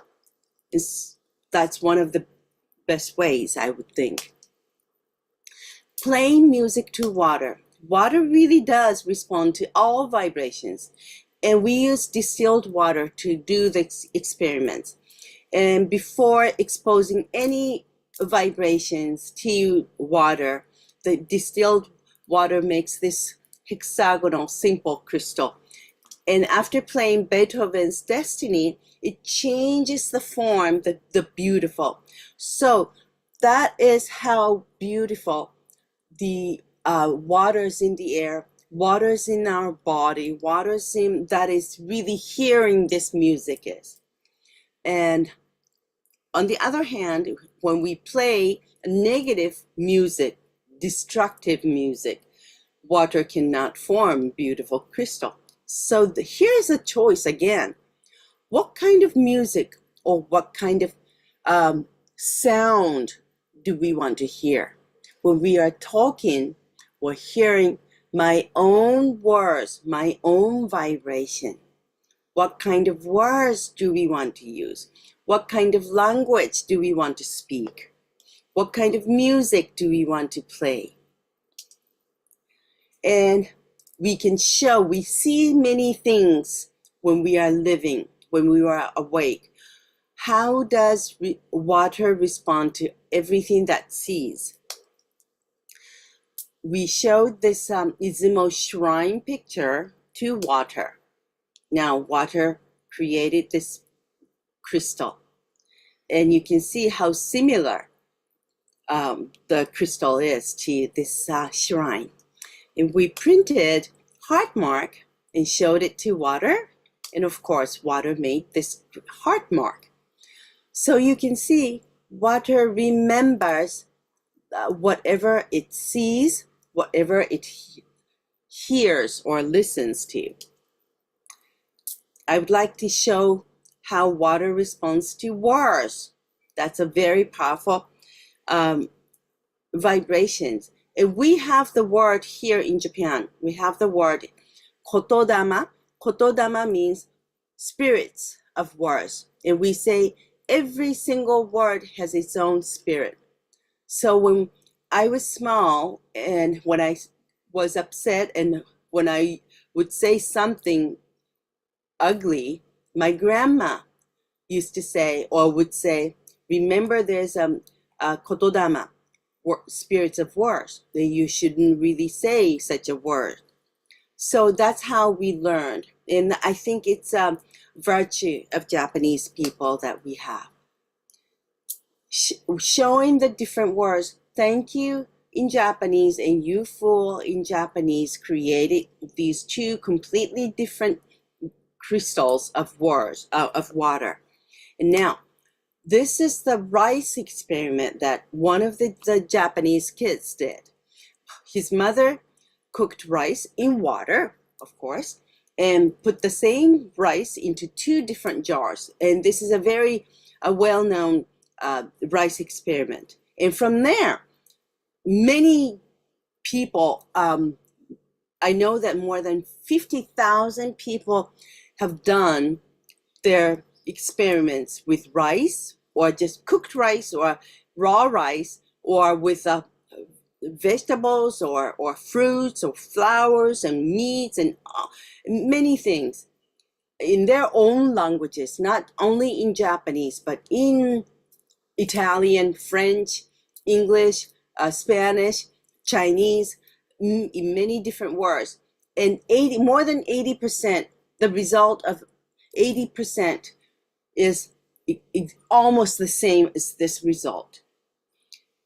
That's one of the best ways, I would think. Playing music to water. Water really does respond to all vibrations, and we use distilled water to do the experiments. And before exposing any vibrations to water, the distilled water makes this hexagonal simple crystal. And after playing Beethoven's Destiny, it changes the form, the beautiful. So that is how beautiful the waters in the air, waters in our body, waters in that is really hearing this music is. And on the other hand, when we play negative music, destructive music, water cannot form beautiful crystal. So here's a choice again. What kind of music or what kind of sound do we want to hear? When we are talking or hearing my own words, my own vibration, what kind of words do we want to use? What kind of language do we want to speak? What kind of music do we want to play? And we see many things when we are living, when we are awake. How does water respond to everything that sees? We showed this Izumo shrine picture to water. Now water created this crystal, and you can see how similar the crystal is to this shrine. And we printed heart mark and showed it to water, and of course water made this heart mark. So you can see water remembers whatever it sees, whatever it hears or listens to. I would like to show how water responds to words. That's a very powerful vibrations. And we have the word here in Japan. We have the word kotodama. Kotodama means spirits of words. And we say every single word has its own spirit. So when I was small and when I was upset and when I would say something ugly, my grandma used to say or would say, remember there's a kotodama, spirits of words, that you shouldn't really say such a word. So that's how we learned. And I think it's a virtue of Japanese people that we have. Showing the different words, thank you in Japanese and you fool in Japanese created these two completely different crystals of words, of water. And now, this is the rice experiment that one of the Japanese kids did. His mother cooked rice in water, of course, and put the same rice into two different jars. And this is a very well-known rice experiment. And from there, many people, I know that more than 50,000 people have done their experiments with rice, or just cooked rice, or raw rice, or with vegetables, or fruits, or flowers, and meats, and many things in their own languages, not only in Japanese, but in Italian, French, English, Spanish, Chinese, in many different words. And more than 80%, the result of 80% is almost the same as this result.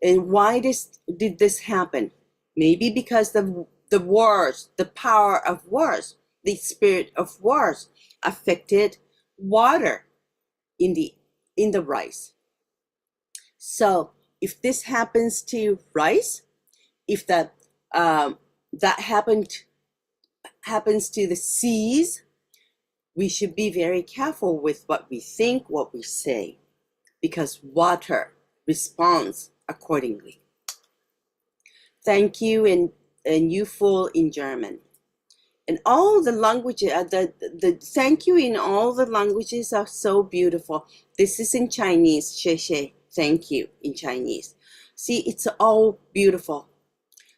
And why did this happen? Maybe because the words, the power of words, the spirit of words affected water in the rice. So if this happens to rice, if that happens to the seas, we should be very careful with what we think, what we say, because water responds accordingly. Thank you, and you full in German. And all the languages, the thank you in all the languages are so beautiful. This is in Chinese, 谢谢, thank you in Chinese. See, it's all beautiful.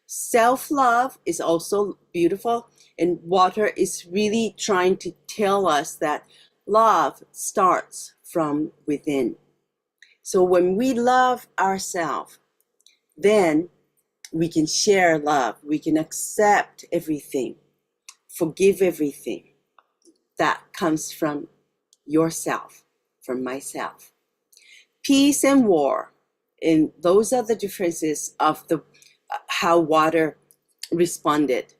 Self-love is also beautiful, and water is really trying to tell us that love starts from within. So when we love ourselves, then we can share love, we can accept everything, forgive everything that comes from yourself, from myself. Peace and war, and those are the differences of the how water responded.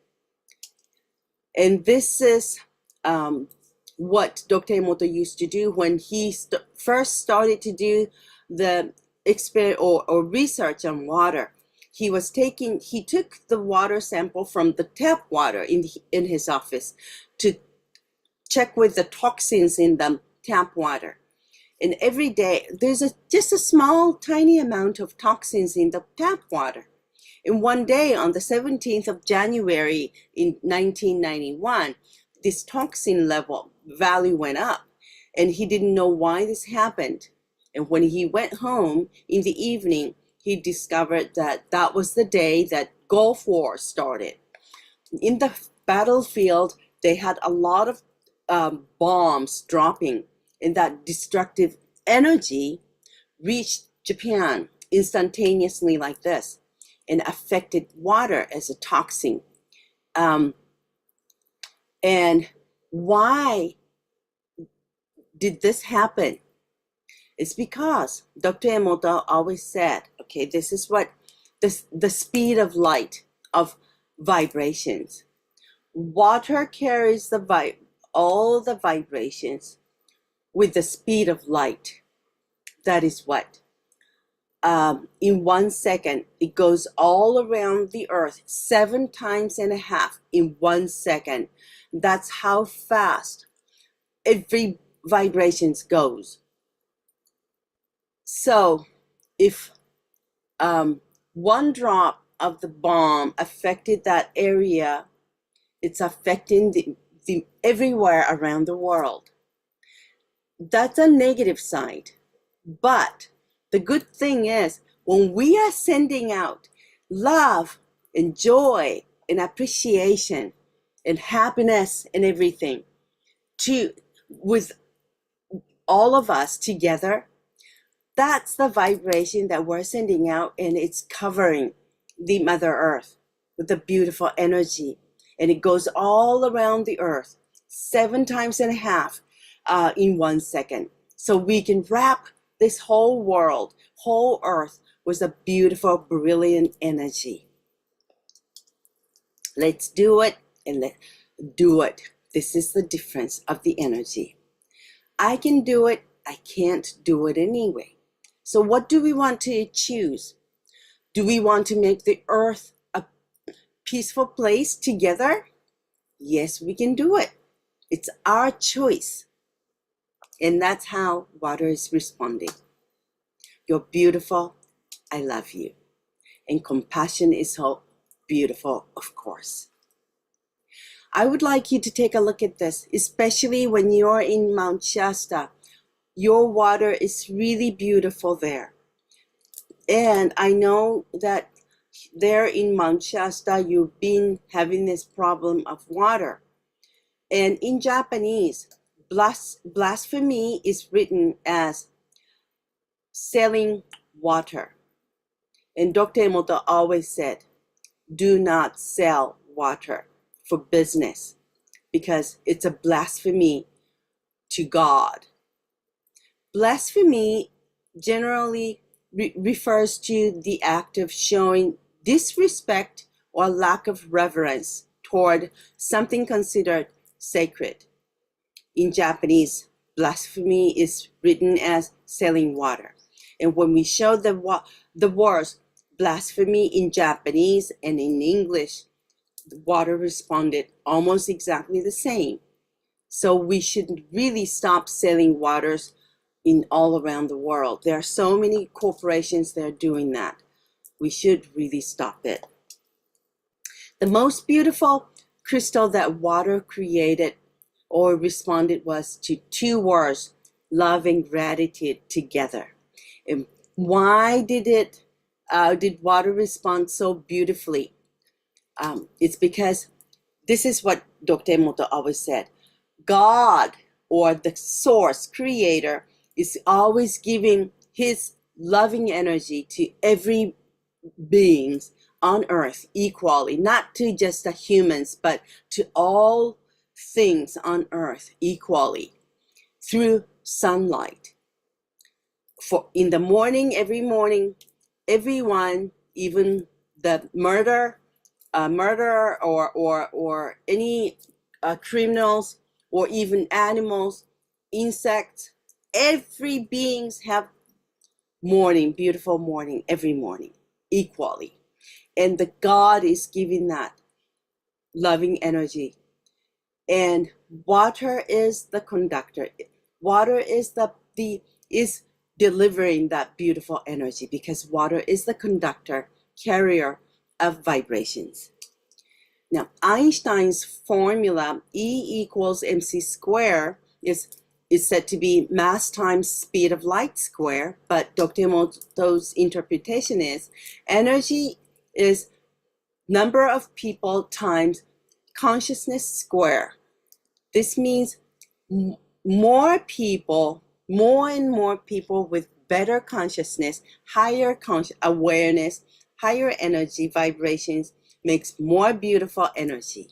And this is what Dr. Emoto used to do when he first started to do the experiment or research on water. He took the water sample from the tap water in his office to check with the toxins in the tap water. And every day there's just a small tiny amount of toxins in the tap water. And one day on the 17th of January in 1991, this toxin level value went up, and he didn't know why this happened. And when he went home in the evening, he discovered that that was the day that Gulf War started. In the battlefield, they had a lot of bombs dropping, and that destructive energy reached Japan instantaneously like this and affected water as a toxin. And why did this happen? It's because Dr. Emoto always said, okay, this is what the speed of light, of vibrations. Water carries all the vibrations with the speed of light. That is what? In 1 second, it goes all around the earth 7.5 times in 1 second. That's how fast every vibration goes. So if one drop of the bomb affected that area, it's affecting the everywhere around the world. That's a negative side. But the good thing is, when we are sending out love and joy and appreciation and happiness and everything with all of us together, that's the vibration that we're sending out, and it's covering the Mother Earth with the beautiful energy. And it goes all around the earth 7.5 times in 1 second. So we can wrap this whole world, whole earth, with a beautiful, brilliant energy. Let's do it, and let's do it. This is the difference of the energy. I can do it, I can't do it anyway. So what do we want to choose? Do we want to make the earth a peaceful place together? Yes, we can do it. It's our choice. And that's how water is responding. You're beautiful. I love you. And compassion is so beautiful, of course. I would like you to take a look at this, especially when you're in Mount Shasta. Your water is really beautiful there. And I know that there in Mount Shasta, you've been having this problem of water. And in Japanese, blasphemy is written as selling water. And Dr. Emoto always said, do not sell water for business, because it's a blasphemy to God. Blasphemy generally refers to the act of showing disrespect or lack of reverence toward something considered sacred. in Japanese, blasphemy is written as selling water. And when we show the words blasphemy in Japanese and in English, the water responded almost exactly the same. So we should really stop selling waters in all around the world. There are so many corporations that are doing that. We should really stop it. The most beautiful crystal that water created or responded was to two words, love and gratitude together. And why did water respond so beautifully? It's because this is what Dr. Emoto always said. God, or the source creator, is always giving his loving energy to every beings on earth equally, not to just the humans, but to all things on earth equally through sunlight. For in the morning, every morning, everyone, even the murderer or any criminals, or even animals, insects, every beings have morning, beautiful morning, every morning, equally. And the God is giving that loving energy. And water is the conductor. Water is is delivering that beautiful energy, because water is the conductor, carrier of vibrations. Now, Einstein's formula, E equals mc squared, is said to be mass times speed of light square, but Dr. Emoto's interpretation is energy is number of people times consciousness square. This means more people, more and more people with better consciousness, higher awareness, higher energy vibrations makes more beautiful energy.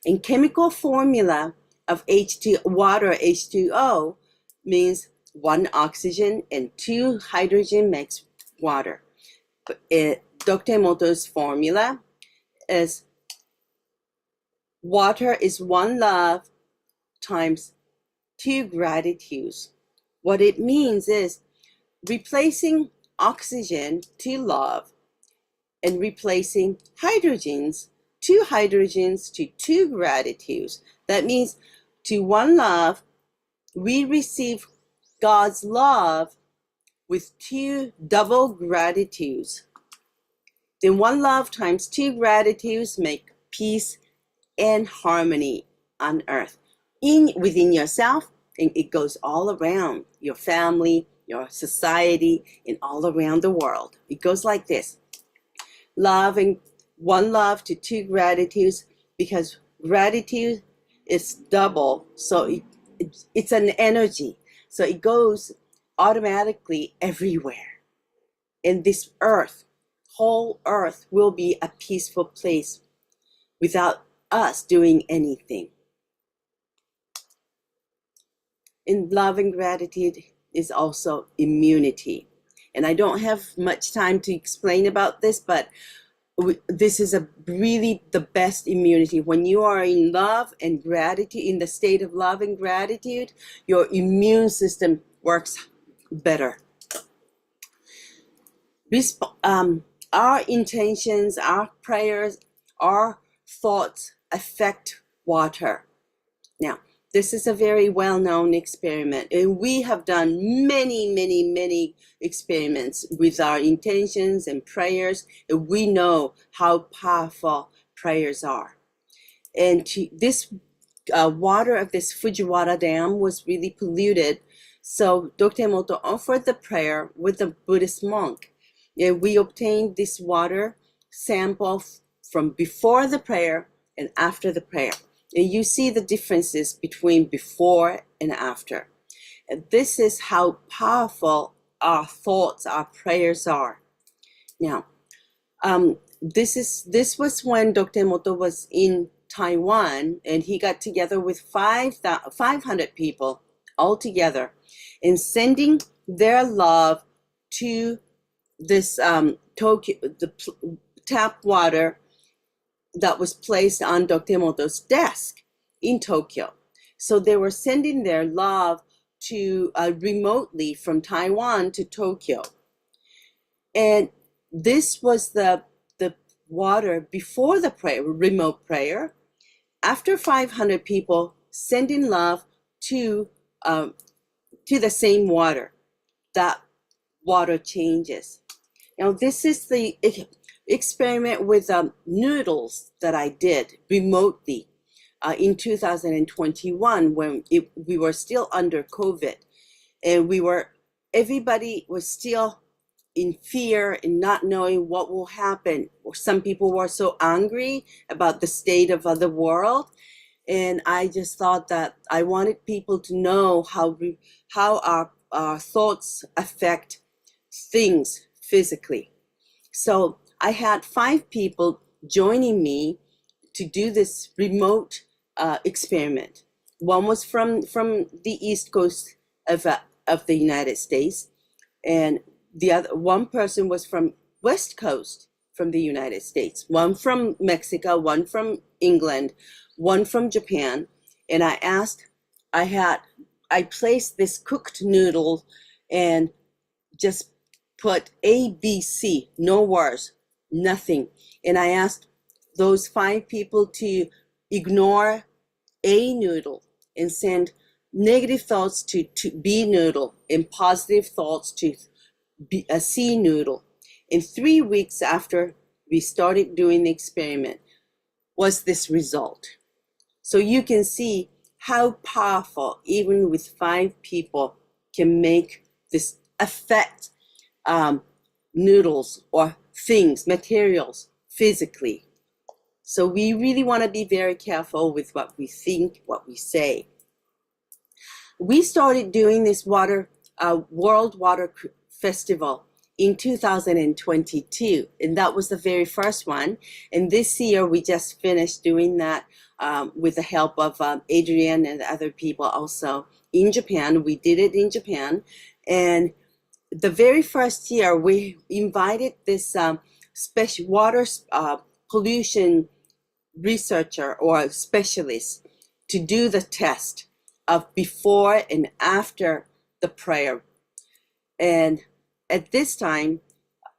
In chemical formula of water, H2O, means 1 oxygen and 2 hydrogen makes water. Dr. Emoto's formula is water is 1 love times 2 gratitudes. What it means is replacing oxygen to love and replacing hydrogens, 2 hydrogens to 2 gratitudes. That means to 1 love, we receive God's love with 2 double gratitudes. Then 1 love times 2 gratitudes make peace and harmony on earth, within yourself, and it goes all around your family, your society, and all around the world. It goes like this. Love and 1 love to 2 gratitudes, because gratitude is double, so it's an energy, so it goes automatically everywhere. And this earth, whole earth, will be a peaceful place without us doing anything. And love and gratitude is also immunity. And I don't have much time to explain about this, but this is really the best immunity. When you are in love and gratitude, in the state of love and gratitude, your immune system works better. Our intentions, our prayers, our thoughts affect water. Now, this is a very well-known experiment, and we have done many experiments with our intentions and prayers, and we know how powerful prayers are. And this water of this Fujiwara Dam was really polluted, so Dr. Emoto offered the prayer with a Buddhist monk. And we obtained this water sample from before the prayer and after the prayer. And you see the differences between before and after. And this is how powerful our thoughts, our prayers are. Now, this was when Dr. Emoto was in Taiwan, and he got together with 500 people all together, and sending their love to this Tokyo, the tap water that was placed on Dr. Emoto's desk. in Tokyo. So they were sending their love to remotely from Taiwan to Tokyo. And this was the water before the prayer, remote prayer. After 500 people sending love to the same water, that water changes. Now, this is the experiment with noodles that I did remotely in 2021 when we were still under COVID, and everybody was still in fear and not knowing what will happen. Some people were so angry about the state of the world. And I just thought that I wanted people to know how our thoughts affect things physically. So I had 5 people joining me to do this remote experiment. One was from the East Coast of the United States, and the other one person was from West Coast from the United States, one from Mexico, one from England, one from Japan. And I placed this cooked noodle and just put A, B, C, no words, nothing. And I asked those 5 people to ignore A noodle and send negative thoughts to B noodle and positive thoughts to a C noodle. And 3 weeks after we started doing the experiment was this result. So you can see how powerful, even with 5 people, can make this affect noodles or things, materials, physically. So we really want to be very careful with what we think, what we say. We started doing this World Water Festival in 2022, and that was the very first one. And this year we just finished doing that with the help of Adrienne and other people also in Japan. We did it in Japan, and the very first year we invited this special water pollution researcher or specialist to do the test of before and after the prayer. And at this time,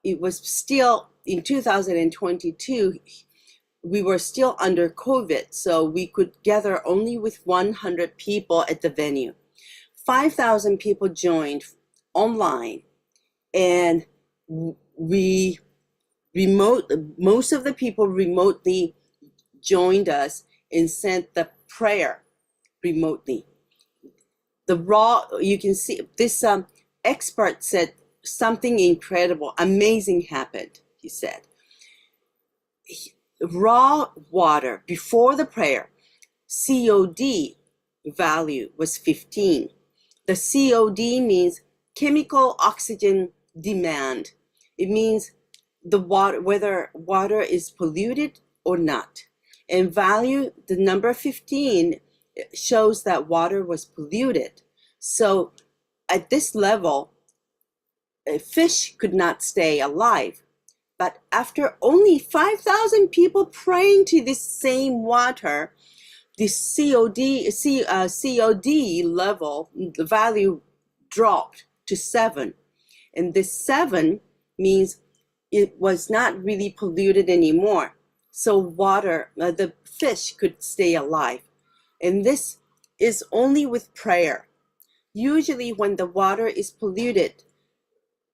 it was still in 2022, we were still under COVID, so we could gather only with 100 people at the venue. 5,000 people joined online, and most of the people remotely joined us and sent the prayer remotely. You can see this expert said something incredible, amazing happened, he said. Raw water before the prayer, COD value was 15. The COD means chemical oxygen demand. It means the water, whether water is polluted or not. And value, the number 15 shows that water was polluted. So at this level, a fish could not stay alive. But after only 5,000 people praying to this same water, the COD level, the value dropped to 7. And this 7 means it was not really polluted anymore. So water, the fish could stay alive. And this is only with prayer. Usually when the water is polluted,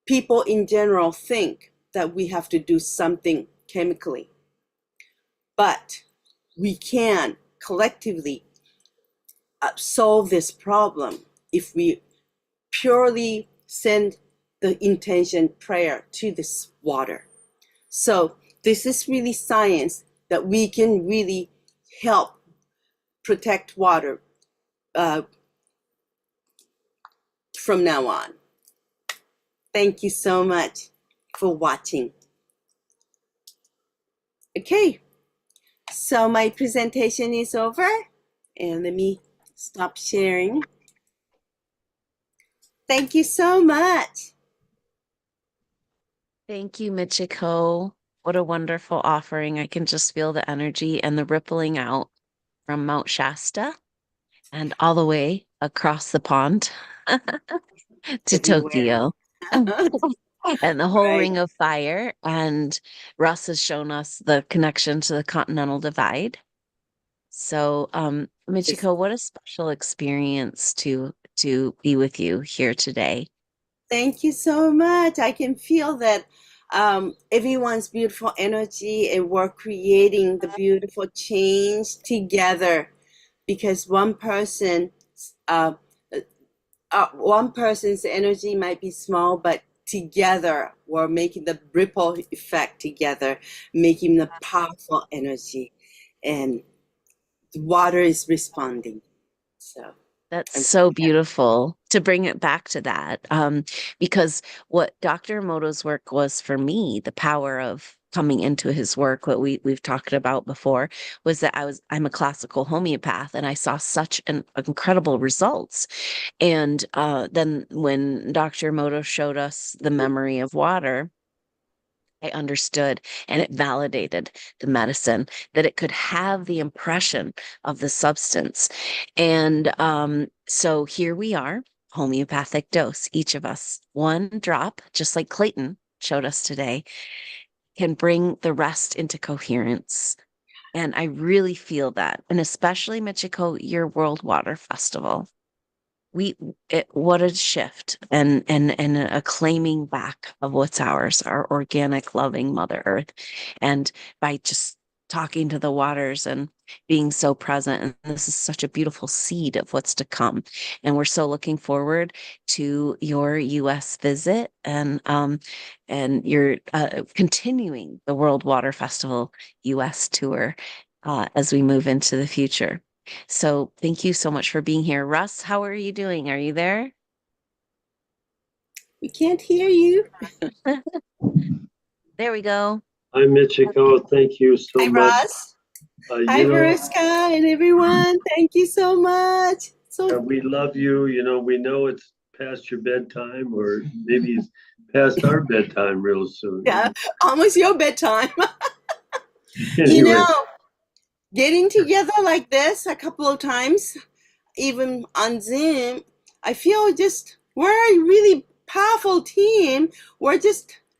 people in general think that we have to do something chemically. But we can collectively solve this problem if we purely send the intention prayer to this water. So this is really science that we can really help protect water from now on. Thank you so much for watching. Okay, so my presentation is over, and let me stop sharing. Thank you so much. Thank you, Michiko. What a wonderful offering. I can just feel the energy and the rippling out from Mount Shasta and all the way across the pond to Everywhere. Tokyo. And the whole Right. Ring of Fire. And Russ has shown us the connection to the Continental Divide. So, Michiko, what a special experience to be with you here today. Thank you so much. I can feel that everyone's beautiful energy, and we're creating the beautiful change together, because one person's energy might be small, but together we're making the ripple effect together, making the powerful energy, and the water is responding. So That's I'm so beautiful to bring it back to that. Because what Dr. Emoto's work was for me, the power of coming into his work, what we've talked about before, was that I'm a classical homeopath, and I saw such incredible results. And then when Dr. Emoto showed us the memory of water, I understood, and it validated the medicine, that it could have the impression of the substance. And so here we are, homeopathic dose, each of us, one drop, just like Clayton showed us today, can bring the rest into coherence. And I really feel that. And especially, Michiko, your World Water Festival. What a shift, and a claiming back of what's ours, our organic loving Mother Earth. And by just talking to the waters and being so present, and this is such a beautiful seed of what's to come. And we're so looking forward to your US visit, and you're continuing the World Water Festival US tour as we move into the future. So thank you so much for being here. Russ, how are you doing? Are you there? We can't hear you. There we go. Hi, Michiko. Thank you so Hi, much. Ross. You Hi, know, Verushka, and everyone. Thank you so much. So we love you. You know, we know it's past your bedtime, or maybe it's past our bedtime real soon. yeah, almost your bedtime. Anyway, You know, getting together like this a couple of times, even on Zoom, I feel just we're a really powerful team.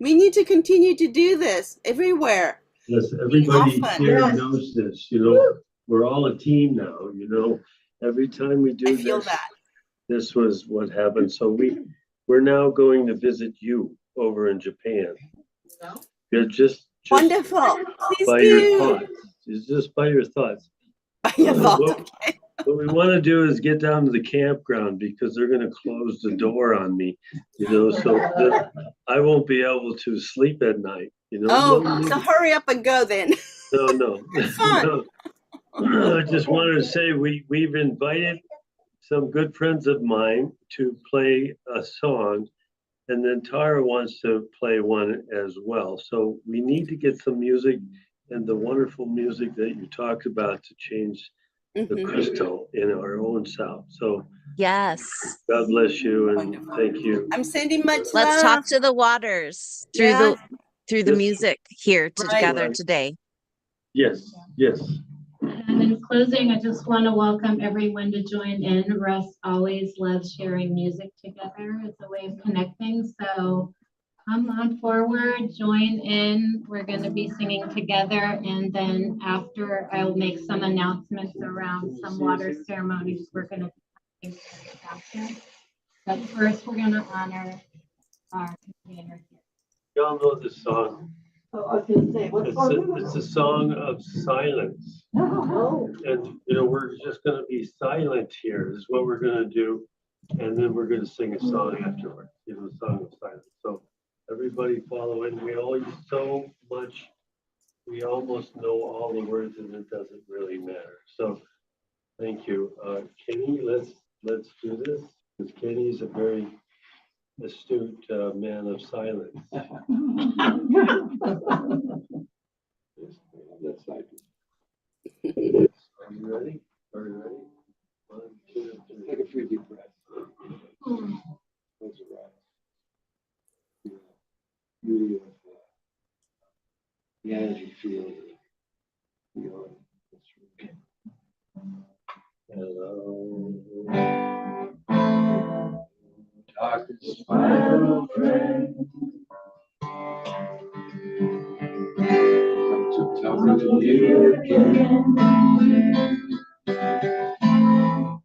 We need to continue to do this everywhere. yes, everybody Often. here Yes. knows this. You know, we're all a team now. You know, every time we do I feel this, that. this was what happened. So we're now going to visit you over in Japan. You're just Wonderful. Please by your do. thoughts. It's just by your thoughts. Your thought, What, okay. what we want to do is get down to the campground, because they're going to close the door on me, you know, so that I won't be able to sleep at night, you know. Oh, so hurry up and go then. No. Fun. No. I just wanted to say we've invited some good friends of mine to play a song, and then Tara wants to play one as well. So we need to get some music, and the wonderful music that you talked about, to change the Mhm. crystal in our own self. So Yes. God bless you, and Wonderful. thank you. I'm sending much Let's love. talk to the waters Yeah. through the Yes. music here together Right. today. Yes. And in closing, I just want to welcome everyone to join in. Russ always loves sharing music together as a way of connecting. So come on forward, join in. We're going to be singing together. And then after, I'll make some announcements around some water ceremonies we're going to be doing after. But first, we're going to honor our container here. Y'all know this song. So I was gonna say, It's a song of silence. And, you know, we're just going to be silent here, is what we're going to do. And then we're going to sing a song afterwards, you know, a song of silence. So everybody follow in. We always so much, we almost know all the words, and it doesn't really matter. So thank you. Kenny, let's do this, because Kenny's a very astute man of silence. That's like. Are you ready? Are you ready? 1, 2, 3. Take a few deep breaths. Close your eyes. The beauty of the energy field beyond this room. Final friend. Come to talk to you again.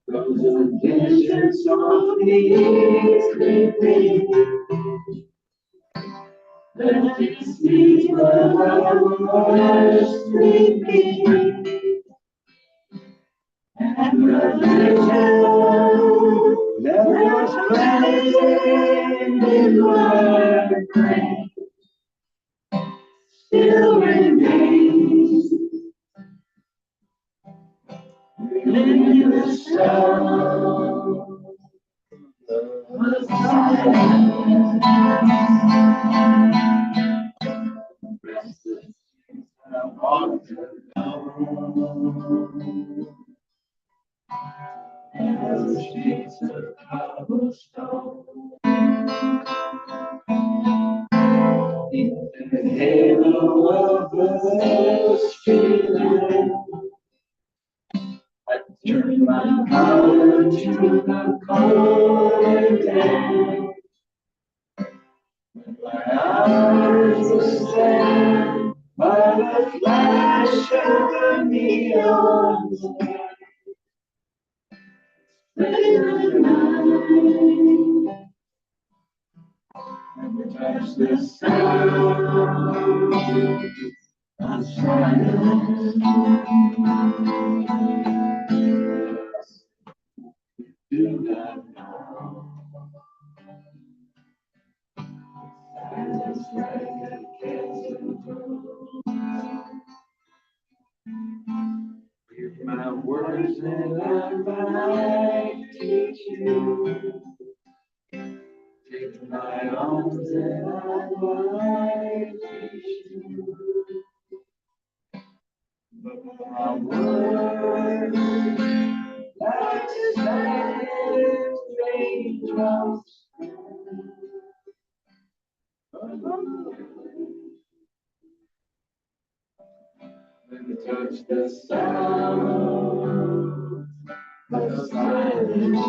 Those visions of me creeping. Let me sleep while I was sleeping. And the vision that was planted in my brain still remains. In the sound of silence. Restless I walked alone. And the streets of cobblestone. In the halo of the street lamp, I turned my collar to the cold air. My eyes were stabbed by the flash of the neon light. Late at night, and touch the sound of silence. Do not know. Silence like a castle. Hear my words and I might teach you. Take my arms and I might teach you. But my words, like silent raindrops, let me touch the sound of silence.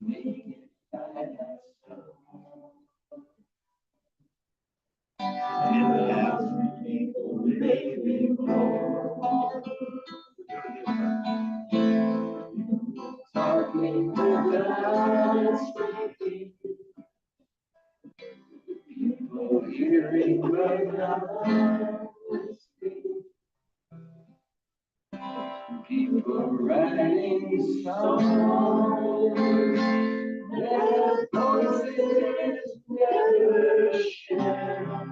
Make it last. And laugh people maybe more. Talking without speaking. People hearing but not listening. People writing songs. Their voices never share.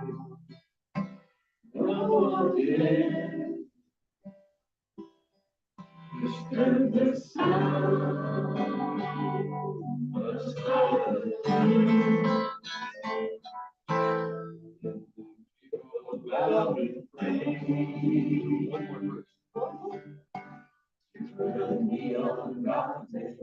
No did disturb the sound of silence. About it, one more verse. Turn me on, God, there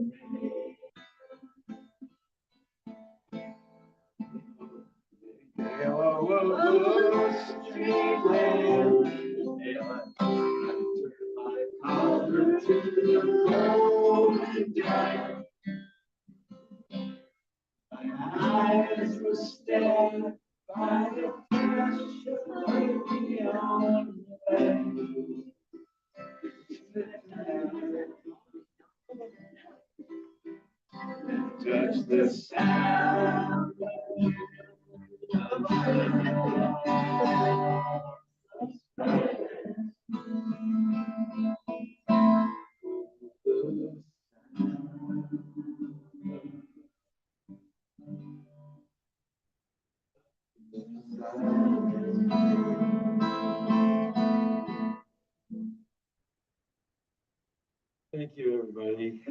was streetland. I turned my collar to the golden tide. My eyes were stabbed by the flash of neon light. Touch the sound of Thank you, everybody.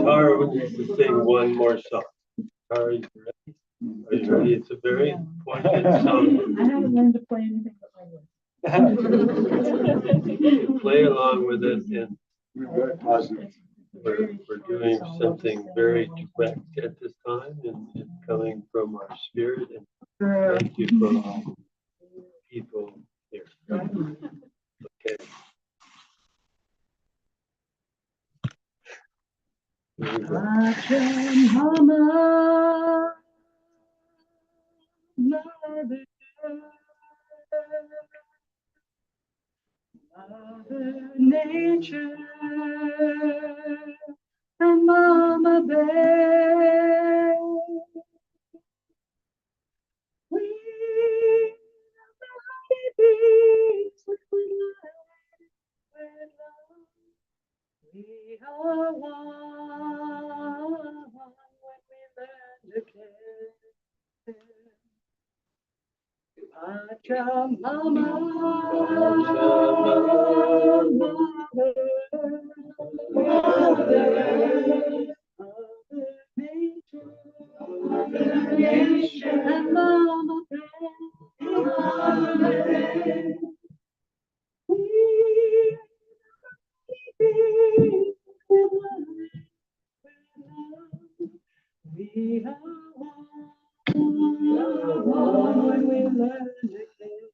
Tara would like to sing one more song. Tara, you ready? Are you ready? It's a very poignant song. I haven't learned to play anything but my voice. Play along with it, and We're very positive. we're doing something very direct at this time, and coming from our spirit. And thank you for all people here. Okay. Pachamama, Mother Nature, and Mama Bear. We are babies with love. We are one when we learn to care. Pachamama, Mother Nature, and Mama Bear. We are one when we learn to care.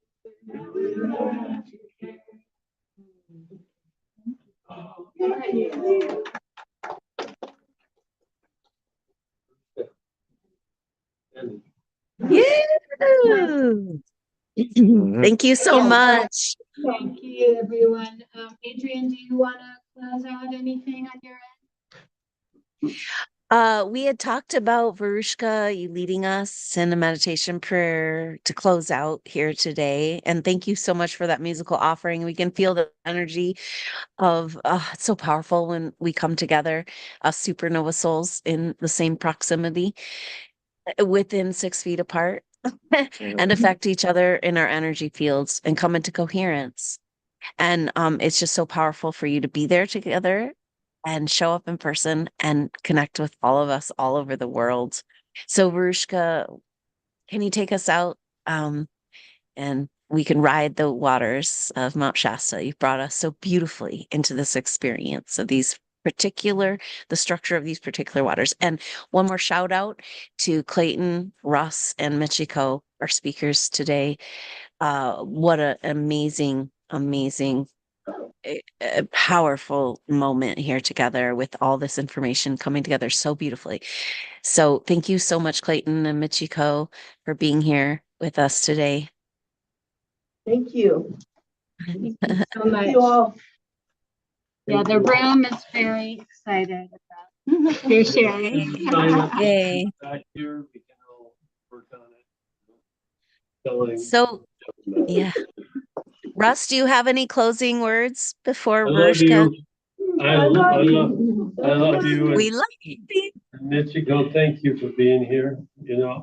Thank you so much. Thank you, everyone. Adrian, do you want to close out anything on your end? We had talked about Verushka, you leading us in a meditation prayer to close out here today. And thank you so much for that musical offering. We can feel the energy of it's so powerful when we come together, supernova souls in the same proximity within 6 feet apart and affect each other in our energy fields and come into coherence. And it's just so powerful for you to be there together and show up in person and connect with all of us all over the world. So, Verushka, can you take us out? And we can ride the waters of Mount Shasta. You've brought us so beautifully into this experience of the structure of these particular waters. And one more shout out to Clayton, Russ, and Michiko, our speakers today. What an amazing, powerful moment here together with all this information coming together so beautifully. So thank you so much, Clayton and Michiko, for being here with us today. Thank you. Thank you so much. Thank you all. Yeah, the room is very excited about your sharing. Yay. Back here, we can all work on it. Telling- So, yeah. Russ, do you have any closing words before I love Verushka? you. I love you. We love you. Michiko, thank you for being here. You know,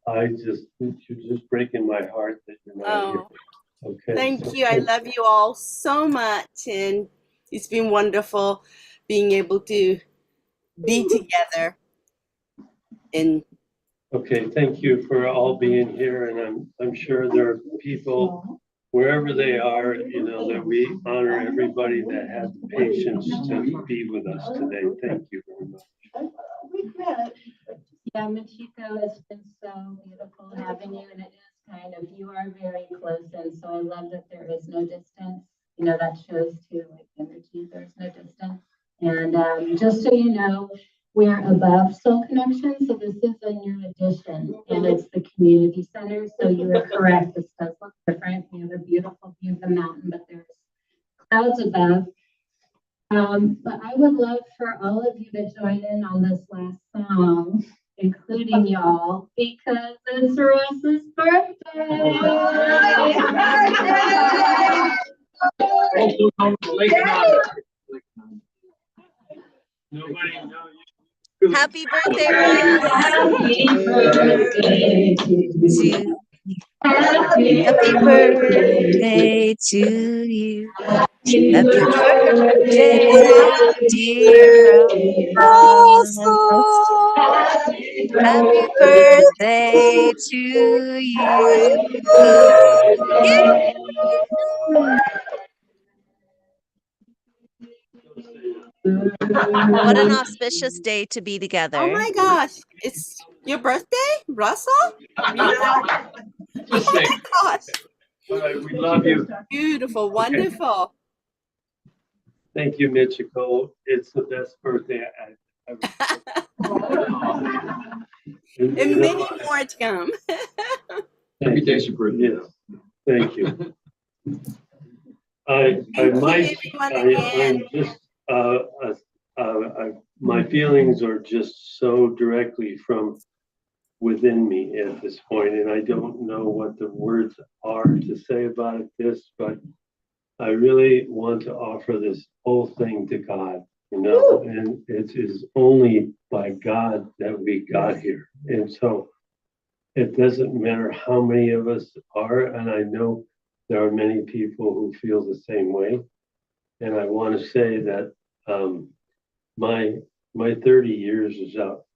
you're just breaking my heart that you're not here. Oh, Okay. thank you. I love you all so much. And it's been wonderful being able to be together. And Okay, thank you for all being here, and I'm sure there are people wherever they are, you know, that we honor everybody that had the patience to be with us today. Thank you very much. Yeah, Michiko, it's been so beautiful having you, and it is kind of, you are very close, and so I love that there is no distance. You know, that shows too, like energy, there's no distance. And just so you know, we're above Soul Connection, so this is a new addition, and it's the community center, so you are correct, this does look different. We have a beautiful view of the mountain, but there's clouds above. But I would love for all of you to join in on this last song, including y'all, because it's Russ's birthday. Happy birthday, Russ. Happy birthday To Happy birthday to you. Happy birthday, dear Russ. Happy birthday to you. What an auspicious day to be together. oh my gosh, it's your birthday, Russell? Really? Oh my gosh. All right, we love you. Beautiful, wonderful. Thank you, Michiko. It's the best birthday. And, And you many know, more to come. Every day's a birthday. Yeah, thank you. I Thank you, might, everyone, again. I'm just, my feelings are just so directly from within me at this point, and I don't know what the words are to say about this, but I really want to offer this whole thing to God, you know, and it is only by God that we got here. And so it doesn't matter how many of us are, and I know there are many people who feel the same way. And I want to say that my 30 years is up,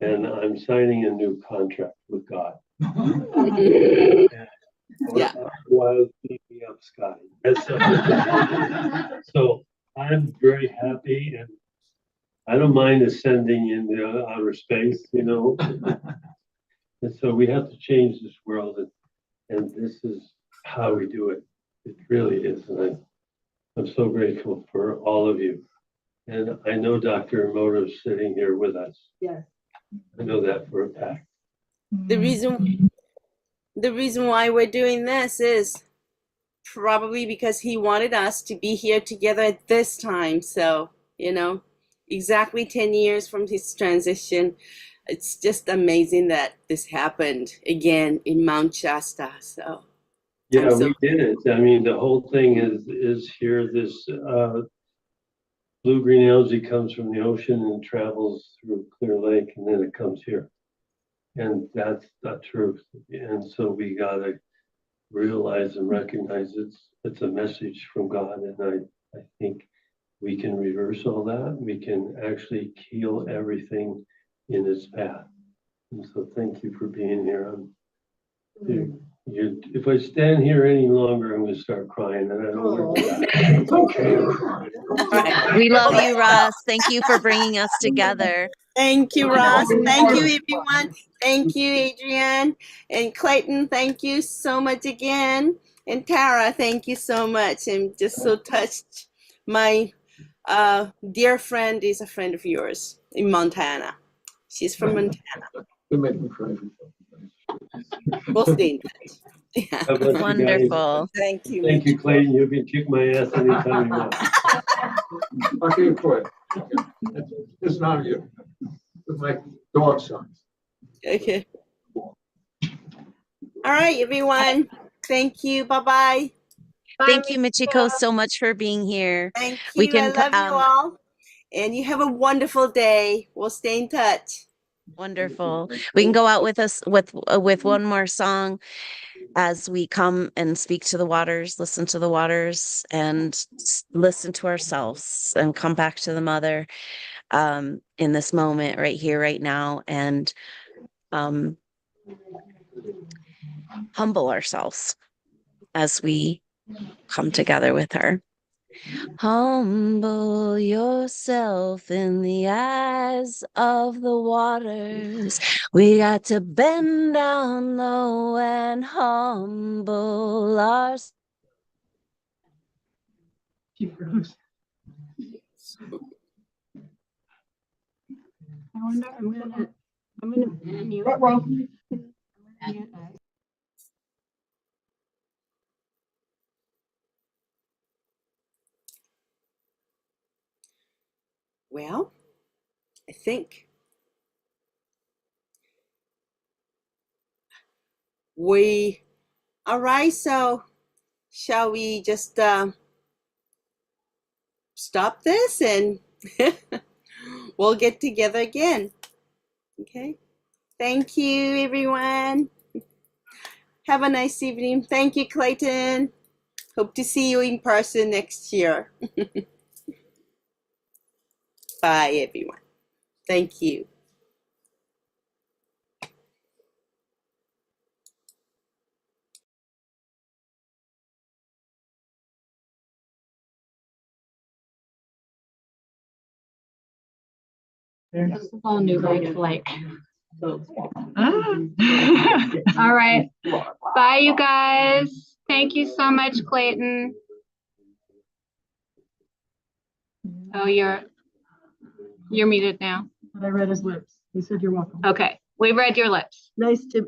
and I'm signing a new contract with God. Yeah. Otherwise, beat me up, Scotty. So I'm very happy, and I don't mind ascending into outer space, you know. And so we have to change this world, and this is how we do it. It really is. And I'm so grateful for all of you. And I know Dr. Emoto's sitting here with us. Yes. I know that for a fact. The reason why we're doing this is probably because he wanted us to be here together at this time. So, you know, exactly 10 years from his transition. It's just amazing that this happened again in Mount Shasta. So Yeah, so- we did it. I mean, the whole thing is here. This blue-green algae comes from the ocean and travels through Clear Lake, and then it comes here. And that's the truth. And so we gotta realize and recognize it's a message from God. And I think we can reverse all that. We can actually heal everything in its path. And so thank you for being here. If I stand here any longer, I'm gonna start crying, and I don't want to die. We love you, Russ. Thank you for bringing us together. Thank you, Ross. Thank you, everyone. Thank you, Adrian. And Clayton, thank you so much again. And Tara, thank you so much. I'm just so touched. My dear friend is a friend of yours in Montana. She's from Montana. You make me cry. We'll stay in touch. Yeah. God bless you guys. Wonderful. Thank you. Thank you, Michiko. Clayton. You can kick my ass anytime you want. Okay, good. It's not you. It's my dog son. Okay. All right, everyone. Thank you. Bye-bye. Thank you, Michiko, so much for being here. Thank We you. I can, love you all. And you have a wonderful day. We'll stay in touch. Wonderful. We can go out with us with one more song as we come and speak to the waters, listen to the waters, and listen to ourselves, and come back to the mother in this moment right here, right now, and humble ourselves as we come together with her. Humble yourself in the eyes of the waters. We got to bend down low and humble ourselves. I wonder, I'm gonna mute. Well, I think all right, so shall we just stop this and we'll get together again. Okay. Thank you, everyone. Have a nice evening. Thank you, Clayton. Hope to see you in person next year. Bye, everyone. Thank you. This is all new, like. All right. Bye, you guys. Thank you so much, Clayton. Oh, You're muted now. But I read his lips. He said, you're welcome. Okay, we read your lips. Nice to